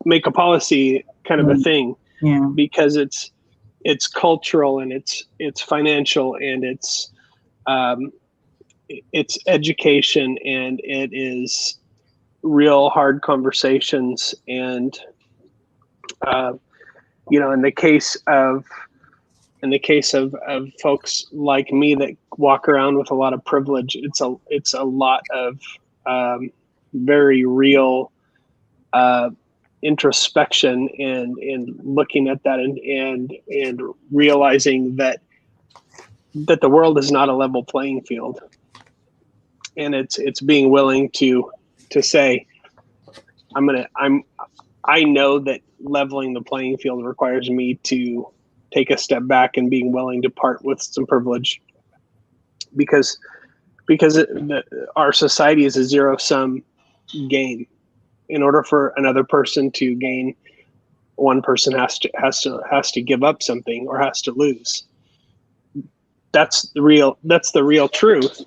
make a policy kind of a thing, because it's cultural, and it's financial, and it's education, and it is real hard conversations. And you know, in the case of folks like me that walk around with a lot of privilege, it's a lot of very real introspection and looking at that and realizing that the world is not a level playing field, and it's being willing to say, I know that leveling the playing field requires me to take a step back and being willing to part with some privilege, because our society is a zero-sum game. In order for another person to gain, one person has to give up something or has to lose. That's the real truth.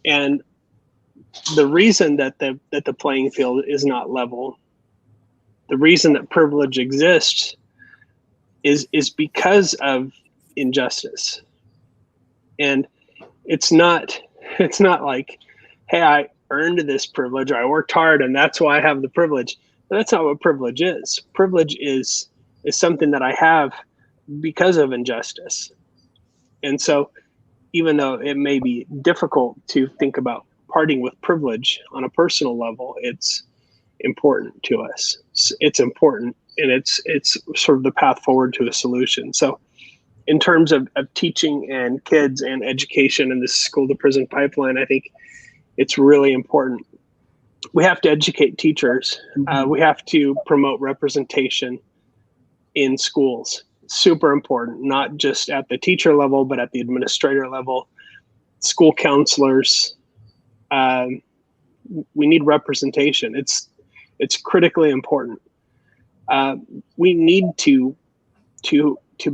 And the reason that the playing field is not level, the reason that privilege exists is because of injustice. And it's not like, hey, I earned this privilege, or I worked hard and that's why I have the privilege. But that's not what privilege is. Privilege is something that I have because of injustice. And so even though it may be difficult to think about parting with privilege on a personal level, it's important to us. It's important, and it's sort of the path forward to a solution. So in terms of teaching and kids and education in this school to prison pipeline, I think it's really important. We have to educate teachers. We have to promote representation in schools. Super important, not just at the teacher level, but at the administrator level, school counselors. We need representation. It's critically important. We need to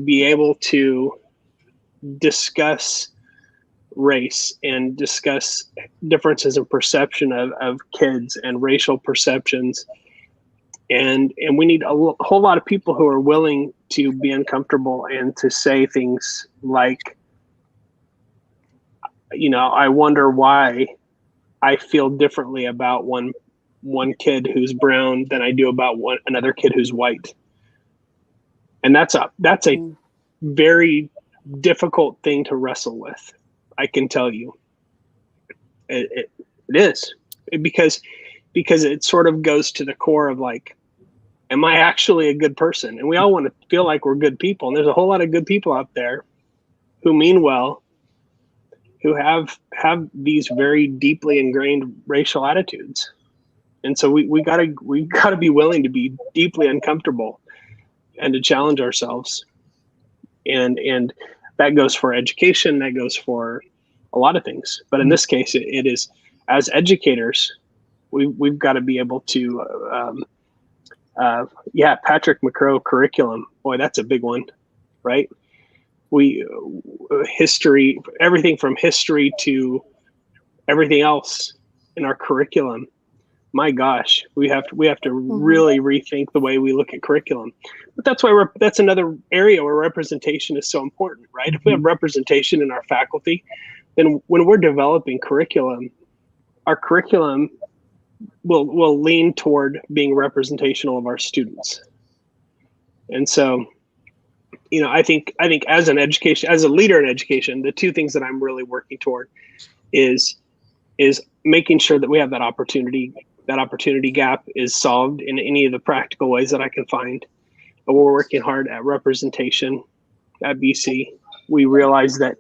be able to discuss race and discuss differences in perception of kids and racial perceptions. And we need a whole lot of people who are willing to be uncomfortable and to say things like, you know, I wonder why I feel differently about one kid who's brown than I do about another kid who's white. And that's a very difficult thing to wrestle with. I can tell you, it is, because it sort of goes to the core of like, am I actually a good person? And we all want to feel like we're good people. And there's a whole lot of good people out there who mean well, who have these very deeply ingrained racial attitudes. And so we gotta be willing to be deeply uncomfortable and to challenge ourselves. And that goes for education, that goes for a lot of things. But in this case, it is, as educators, we've got to be able to, Patrick McCrow curriculum. Boy, that's a big one, right? history, everything from history to everything else in our curriculum. My gosh, we have to really rethink the way we look at curriculum. But that's another area where representation is so important, right? If we have representation in our faculty, then when we're developing curriculum, our curriculum will lean toward being representational of our students. And so, I think as a leader in education, the two things that I'm really working toward is making sure that we have that opportunity gap is solved in any of the practical ways that I can find. But we're working hard at representation at BC. We realize that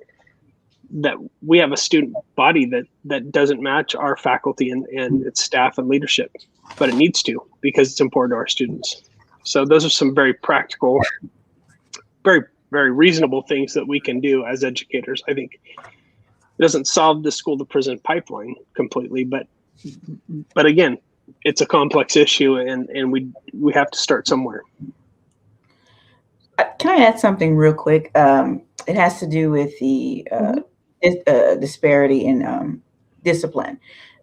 we have a student body that doesn't match our faculty and its staff and leadership, but it needs to, because it's important to our students. So those are some very practical, very, very reasonable things that we can do as educators. I think it doesn't solve the school to prison pipeline completely, but again, it's a complex issue, and we have to start somewhere. Can I add something real quick? It has to do with the disparity in discipline.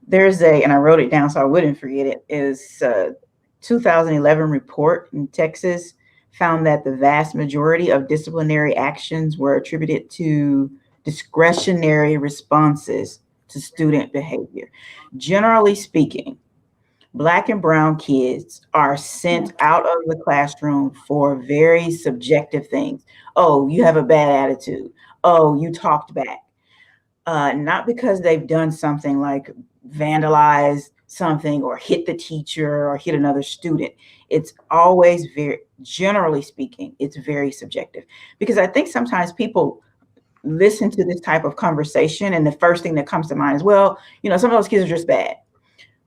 There's and I wrote it down so I wouldn't forget it, is a 2011 report in Texas found that the vast majority of disciplinary actions were attributed to discretionary responses to student behavior. Generally speaking, Black and brown kids are sent out of the classroom for very subjective things. Oh, you have a bad attitude. Oh, you talked back. Not because they've done something like vandalize something or hit the teacher or hit another student. It's always generally speaking, it's very subjective. Because I think sometimes people listen to this type of conversation and the first thing that comes to mind is, well, some of those kids are just bad.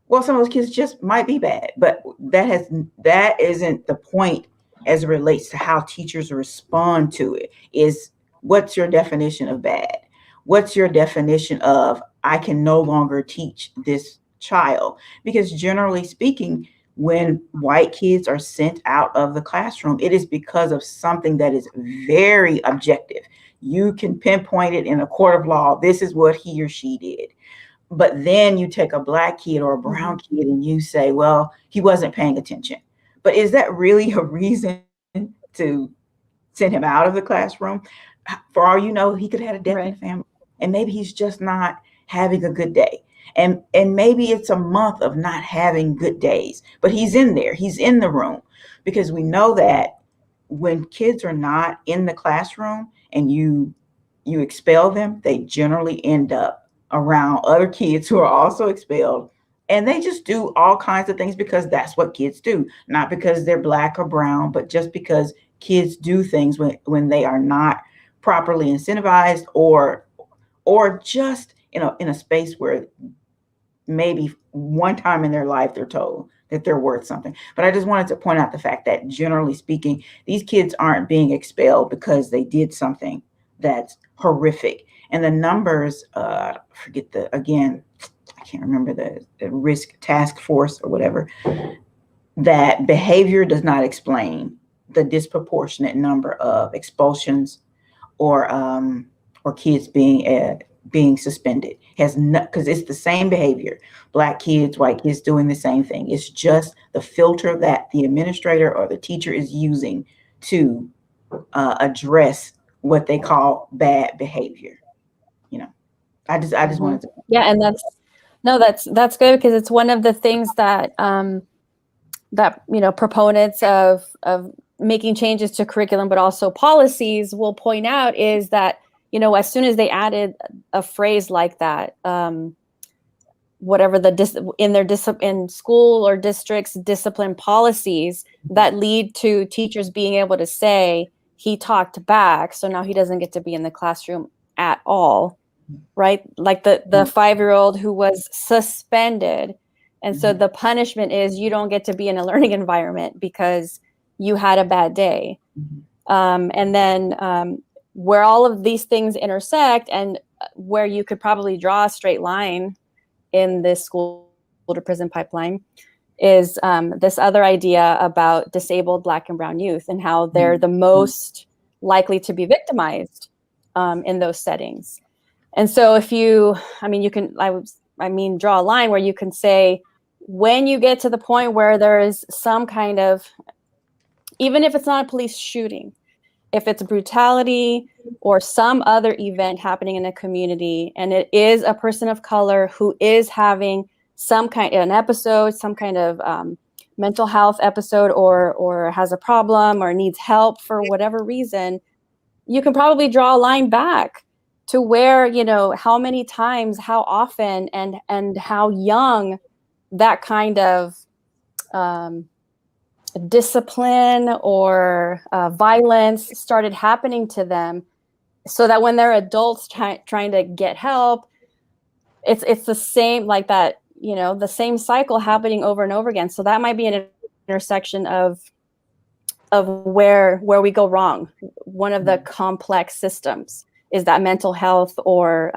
Well, some of those kids just might be bad, but that isn't the point as it relates to how teachers respond to it. Is what's your definition of bad? What's your definition of I can no longer teach this child? Because generally speaking, when white kids are sent out of the classroom, it is because of something that is very objective. You can pinpoint it in a court of law. This is what he or she did. But then you take a Black kid or a brown kid and you say, well, he wasn't paying attention. But is that really a reason to send him out of the classroom? For all you know, he could have had a death in the family, and maybe he's just not having a good day. And maybe it's a month of not having good days, but he's in there. He's in the room, because we know that when kids are not in the classroom and you expel them, they generally end up around other kids who are also expelled. And they just do all kinds of things because that's what kids do. Not because they're Black or brown, but just because kids do things when they are not properly incentivized or just in a space where maybe one time in their life they're told that they're worth something. But I just wanted to point out the fact that generally speaking, these kids aren't being expelled because they did something that's horrific. And the numbers, I can't remember the risk task force or whatever, that behavior does not explain the disproportionate number of expulsions or kids being suspended. Because it's the same behavior. Black kids, white kids doing the same thing. It's just the filter that the administrator or the teacher is using to address what they call bad behavior. I just wanted to. Yeah, and that's good, because it's one of the things that proponents of making changes to curriculum, but also policies, will point out is that as soon as they added a phrase like that, whatever in school or districts discipline policies that lead to teachers being able to say he talked back, so now he doesn't get to be in the classroom at all. Right? Like the 5-year-old who was suspended. And so the punishment is you don't get to be in a learning environment because you had a bad day. And then where all of these things intersect, and where you could probably draw a straight line in this school to prison pipeline, is this other idea about disabled Black and brown youth and how they're the most likely to be victimized in those settings. And so if you, you can, draw a line where you can say, when you get to the point where there is some kind of, even if it's not a police shooting, if it's brutality or some other event happening in a community, and it is a person of color who is having some kind of an episode, some kind of mental health episode, or has a problem or needs help for whatever reason, you can probably draw a line back to where, how many times, how often, and how young that kind of discipline or violence started happening to them, so that when they're adults trying to get help, it's the same, like that, the same cycle happening over and over again. So that might be an intersection of where we go wrong. One of the complex systems is that mental health, or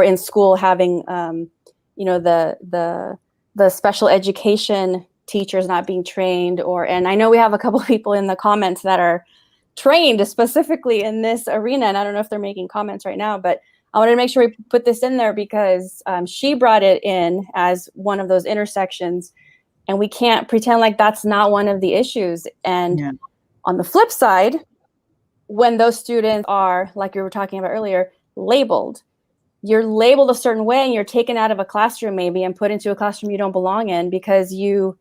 in school having the special education teachers not being trained, and I know we have a couple of people in the comments that are trained specifically in this arena, and I don't know if they're making comments right now, but I wanted to make sure we put this in there because she brought it in as one of those intersections, and we can't pretend like that's not one of the issues. And on the flip side, when those students are, like you were talking about earlier, labeled, you're labeled a certain way and you're taken out of a classroom maybe and put into a classroom you don't belong in because you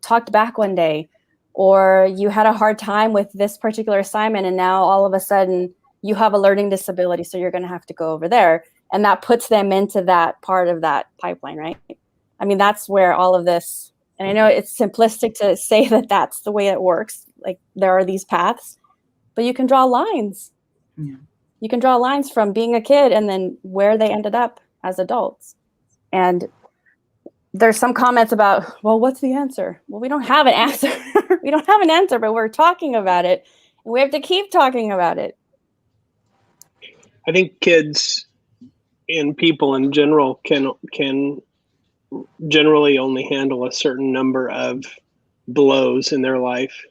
talked back one day, or you had a hard time with this particular assignment, and now all of a sudden you have a learning disability, so you're going to have to go over there. And that puts them into that part of that pipeline, right? That's where all of this, and I know it's simplistic to say that that's the way it works. Like, there are these paths, but you can draw lines. Yeah. You can draw lines from being a kid and then where they ended up as adults. And there's some comments about, well, what's the answer? Well, we don't have an answer. We don't have an answer, but we're talking about it. And we have to keep talking about it. I think kids and people in general can generally only handle a certain number of blows in their life.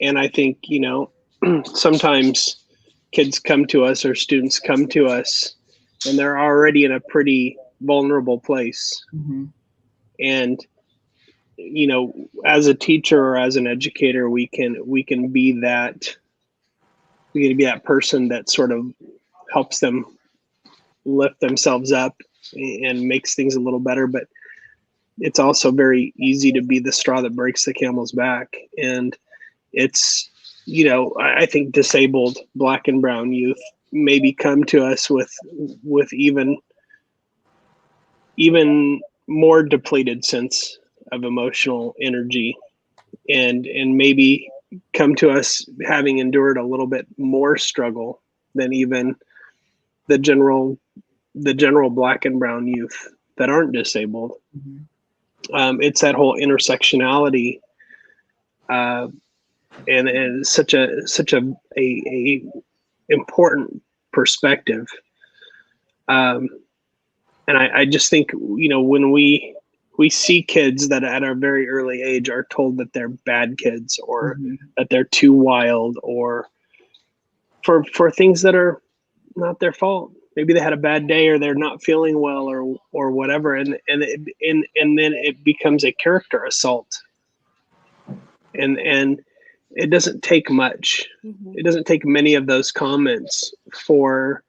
And I think, sometimes kids come to us or students come to us and they're already in a pretty vulnerable place. Mm-hmm. And, as a teacher or as an educator, we can be that person that sort of helps them lift themselves up and makes things a little better. But it's also very easy to be the straw that breaks the camel's back. And it's, I think disabled Black and brown youth maybe come to us with even more depleted sense of emotional energy, and maybe come to us having endured a little bit more struggle than even the general Black and brown youth that aren't disabled. Mm-hmm. It's that whole intersectionality, and such a important perspective. And I just think, when we see kids that at a very early age are told that they're bad kids, or mm-hmm. that they're too wild, or for things that are not their fault. Maybe they had a bad day, or they're not feeling well, or whatever, and then it becomes a character assault. And it doesn't take much. Mm-hmm. It doesn't take many of those comments for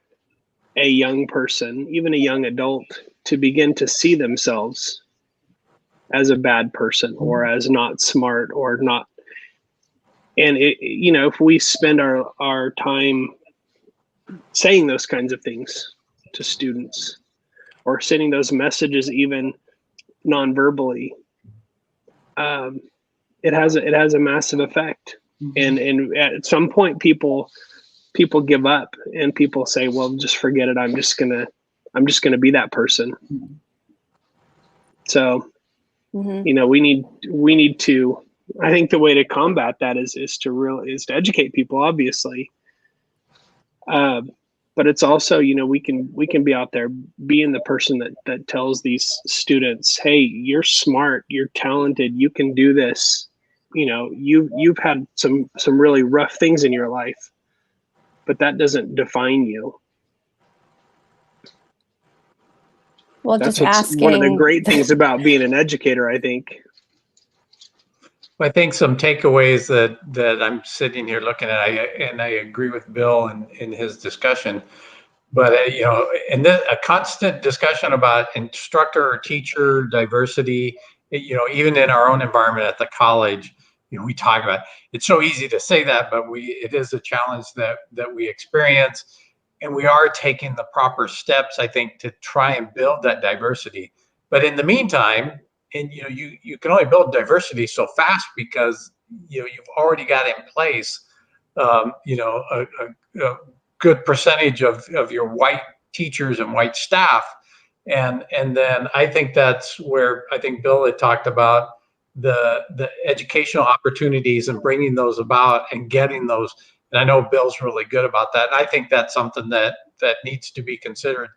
a young person, even a young adult, to begin to see themselves as a bad person, or as not smart, or not. And if we spend our time saying those kinds of things to students, or sending those messages even non-verbally, it has a massive effect. Mm-hmm. And at some point people give up, and people say, well, just forget it. I'm just gonna be that person. Mm-hmm. So, mm-hmm. we need to, I think the way to combat that is to educate people, obviously. But it's also, we can be out there being the person that tells these students, hey, you're smart, you're talented, you can do this. You've had some really rough things in your life, but that doesn't define you. Well, That's just what's one of the asking. great things about being an educator, I think. I think some takeaways that I'm sitting here looking at, and I agree with Bill in his discussion, but and then a constant discussion about instructor or teacher diversity, even in our own environment at the college, we talk about it. It's so easy to say that, but it is a challenge that we experience, and we are taking the proper steps, I think, to try and build that diversity. But in the meantime, and you can only build diversity so fast because you've already got in place a good percentage of your white teachers and white staff, and then I think that's where I think Bill had talked about the educational opportunities and bringing those about and getting those. And I know Bill's really good about that. And I think that's something that needs to be considered.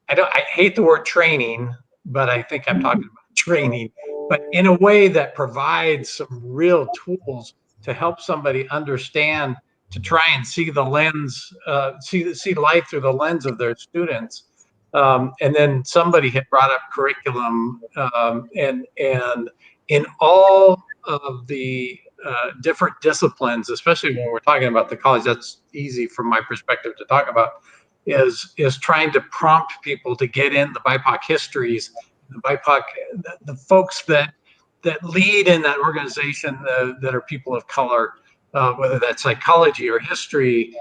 I hate the word training, but I think I'm talking about training, but in a way that provides some real tools to help somebody understand, to try and see the lens, see life through the lens of their students. And then somebody had brought up curriculum, and in all of the different disciplines, especially when we're talking about the college, that's easy from my perspective to talk about, is trying to prompt people to get in the BIPOC histories, the BIPOC, the folks that lead in that organization that are people of color, whether that's psychology or history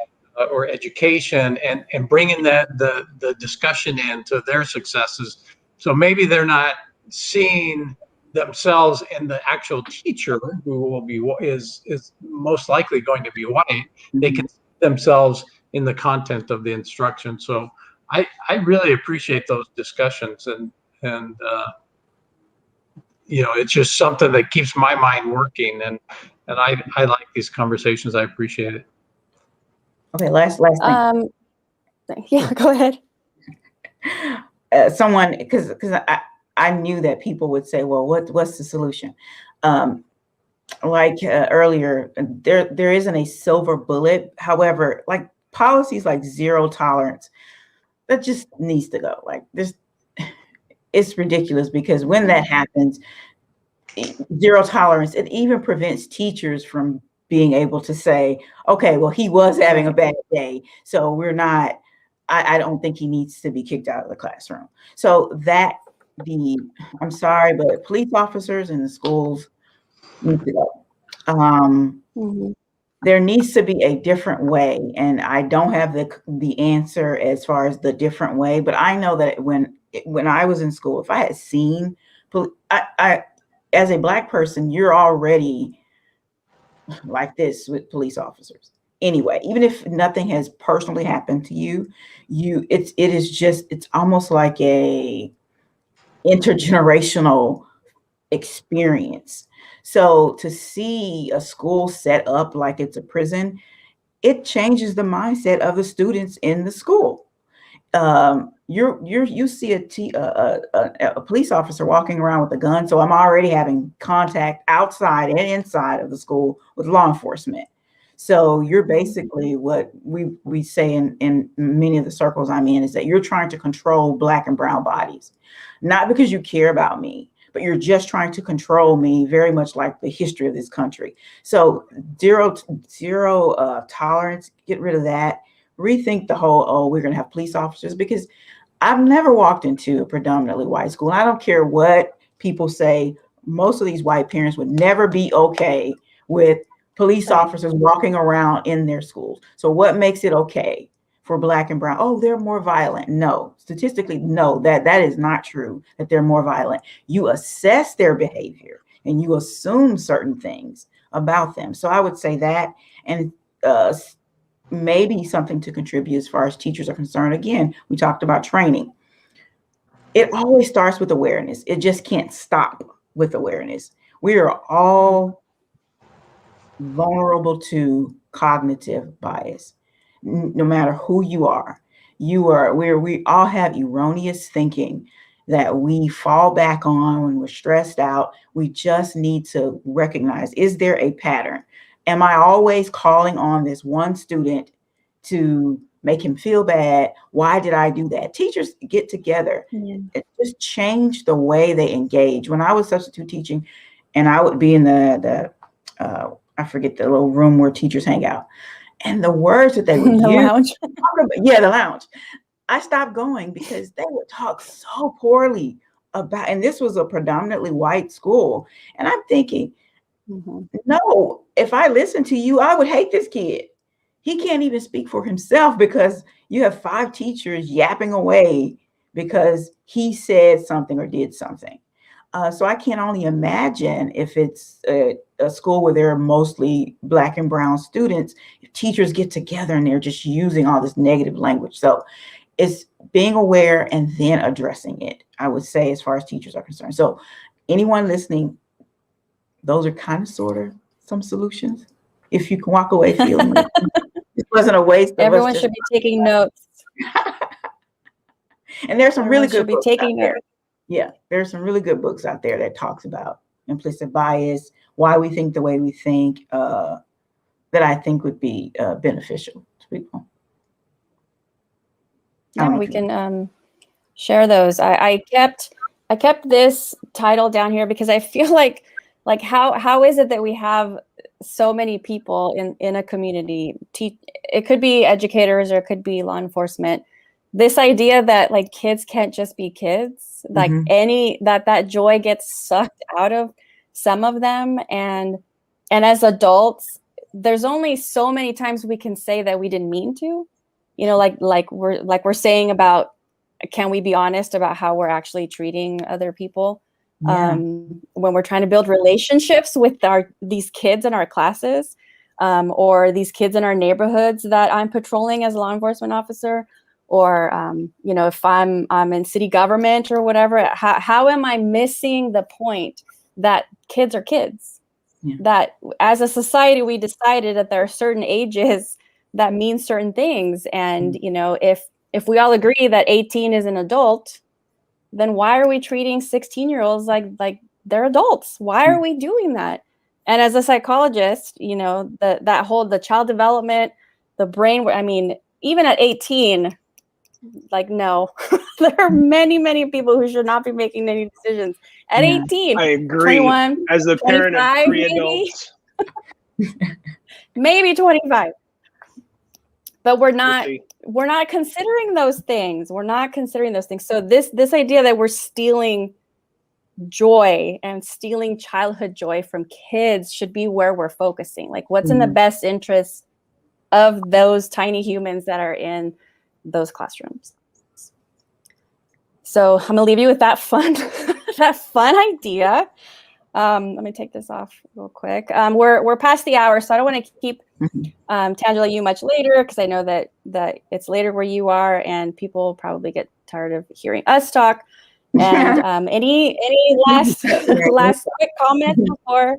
or education, and bringing the discussion into their successes. So maybe they're not seeing themselves in the actual teacher who is most likely going to be white. They can see themselves in the content of the instruction. So I really appreciate those discussions, and it's just something that keeps my mind working, and I like these conversations. I appreciate it. Okay, last thing. Yeah, go ahead. Someone, because I knew that people would say, well, what's the solution? Earlier, there isn't a silver bullet. However, like policies like zero tolerance, that just needs to go. Like this, it's ridiculous, because when that happens, zero tolerance, it even prevents teachers from being able to say, okay, well, he was having a bad day, so we're not, I don't think he needs to be kicked out of the classroom. So I'm sorry, but police officers in the schools need to go. There needs to be a different way, and I don't have the answer as far as the different way, but I know that when I was in school, if I had seen, as a Black person, you're already like this with police officers. Anyway, even if nothing has personally happened to you, it's almost like a intergenerational experience. So to see a school set up like it's a prison, it changes the mindset of the students in the school. You see a police officer walking around with a gun, so I'm already having contact outside and inside of the school with law enforcement. So you're basically, what we say in many of the circles I'm in, is that you're trying to control Black and brown bodies, not because you care about me, but you're just trying to control me, very much like the history of this country. So zero tolerance, get rid of that. Rethink the whole, we're going to have police officers, because I've never walked into a predominantly white school. I don't care what people say. Most of these white parents would never be okay with police officers walking around in their schools. So what makes it okay for Black and brown? Oh, they're more violent. No, statistically, no, that is not true, that they're more violent. You assess their behavior and you assume certain things about them. So I would say that, and maybe something to contribute as far as teachers are concerned. Again, we talked about training. It always starts with awareness. It just can't stop with awareness. We are all vulnerable to cognitive bias. No matter who you are, we all have erroneous thinking that we fall back on when we're stressed out. We just need to recognize, is there a pattern? Am I always calling on this one student to make him feel bad. Why did I do that? Teachers get together. It just changed the way they engage. When I was substitute teaching, and I would be in the I forget the little room where teachers hang out, and the words that they would use, lounge. The lounge. I stopped going because they would talk so poorly about, and this was a predominantly white school, and I'm thinking, no, if I listened to you, I would hate this kid. He can't even speak for himself because you have 5 teachers yapping away because he said something or did something. So I can only imagine if it's a school where there are mostly Black and brown students, if teachers get together and they're just using all this negative language. So it's being aware and then addressing it, I would say, as far as teachers are concerned. So anyone listening, those are kind of sort of some solutions. If you can walk away feeling like it wasn't a waste. Everyone should be taking notes. And there's some really good books. Should be taking notes. Yeah, there's some really good books out there that talks about implicit bias, why we think the way we think, that I think would be beneficial to people. Yeah, we can share those. I kept this title down here because I feel like how is it that we have so many people in a community? It could be educators or it could be law enforcement. This idea that like kids can't just be kids, like that joy gets sucked out of some of them, and as adults, there's only so many times we can say that we didn't mean to, like we're saying about, can we be honest about how we're actually treating other people? Yeah. When we're trying to build relationships with these kids in our classes, or these kids in our neighborhoods that I'm patrolling as a law enforcement officer, or if I'm in city government or whatever, how am I missing the point that kids are kids? Yeah. That as a society we decided that there are certain ages that mean certain things, and if we all agree that 18 is an adult, then why are we treating 16-year-olds like they're adults? Why are we doing that? And as a psychologist, the child development, the brain, I mean, even at 18, like, no, there are many people who should not be making any decisions at 18. I agree. 21, as the parent of 3 adults, maybe 25. But we're not considering those things. We're not considering those things. So this idea that we're stealing joy and stealing childhood joy from kids should be where we're focusing. Like, what's in the best interest of those tiny humans that are in those classrooms? So I'm gonna leave you with that fun idea. Let me take this off real quick. We're past the hour, so I don't want to keep Tangelia you much later, because I know that it's later where you are, and people probably get tired of hearing us talk. And any last quick comments before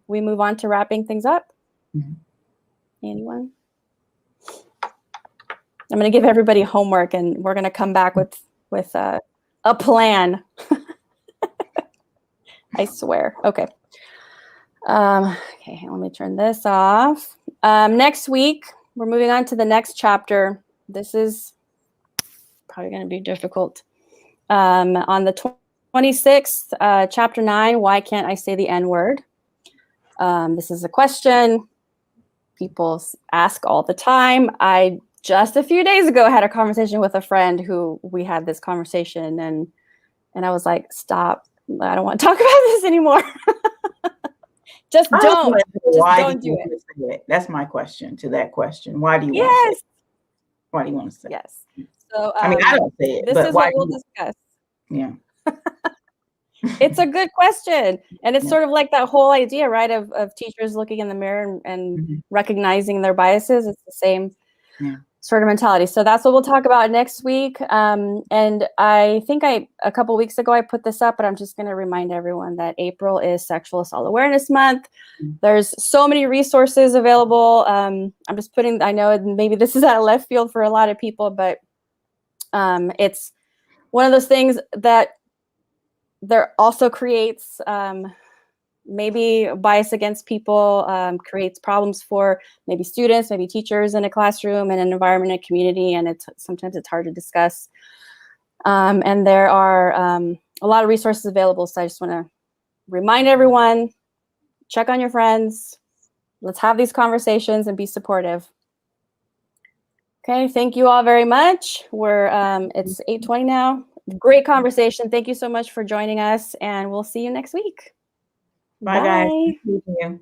we move on to wrapping things up? Anyone? I'm going to give everybody homework, and we're going to come back with a plan. I swear. Okay. Okay, let me turn this off. Next week, we're moving on to the next chapter. This is probably going to be difficult. On the 26th, chapter 9, why can't I say the N-word? This is a question people ask all the time. I just a few days ago had a conversation with a friend who we had this conversation, and I was like, stop. I don't want to talk about this anymore. Just don't. Don't do it. That's my question to that question. Why do you want to say it? Why do you want to say it? Yes. So I mean, I don't say it. This is what we'll discuss. Yeah. It's a good question. And it's sort of like that whole idea, right, of teachers looking in the mirror and recognizing their biases. It's the same sort of mentality. So that's what we'll talk about next week. And I think a couple weeks ago I put this up, but I'm just going to remind everyone that April is Sexual Assault Awareness Month. There's so many resources available. I'm just putting, I know maybe this is out of left field for a lot of people, but it's one of those things that there also creates maybe bias against people creates problems for maybe students, maybe teachers in a classroom and an environment and community, and sometimes it's hard to discuss. And there are a lot of resources available, so I just want to remind everyone, check on your friends, let's have these conversations and be supportive. Okay, thank you all very much. It's 8:20 now. Great conversation. Thank you so much for joining us, and we'll see you next week. Bye, guys. Thank you.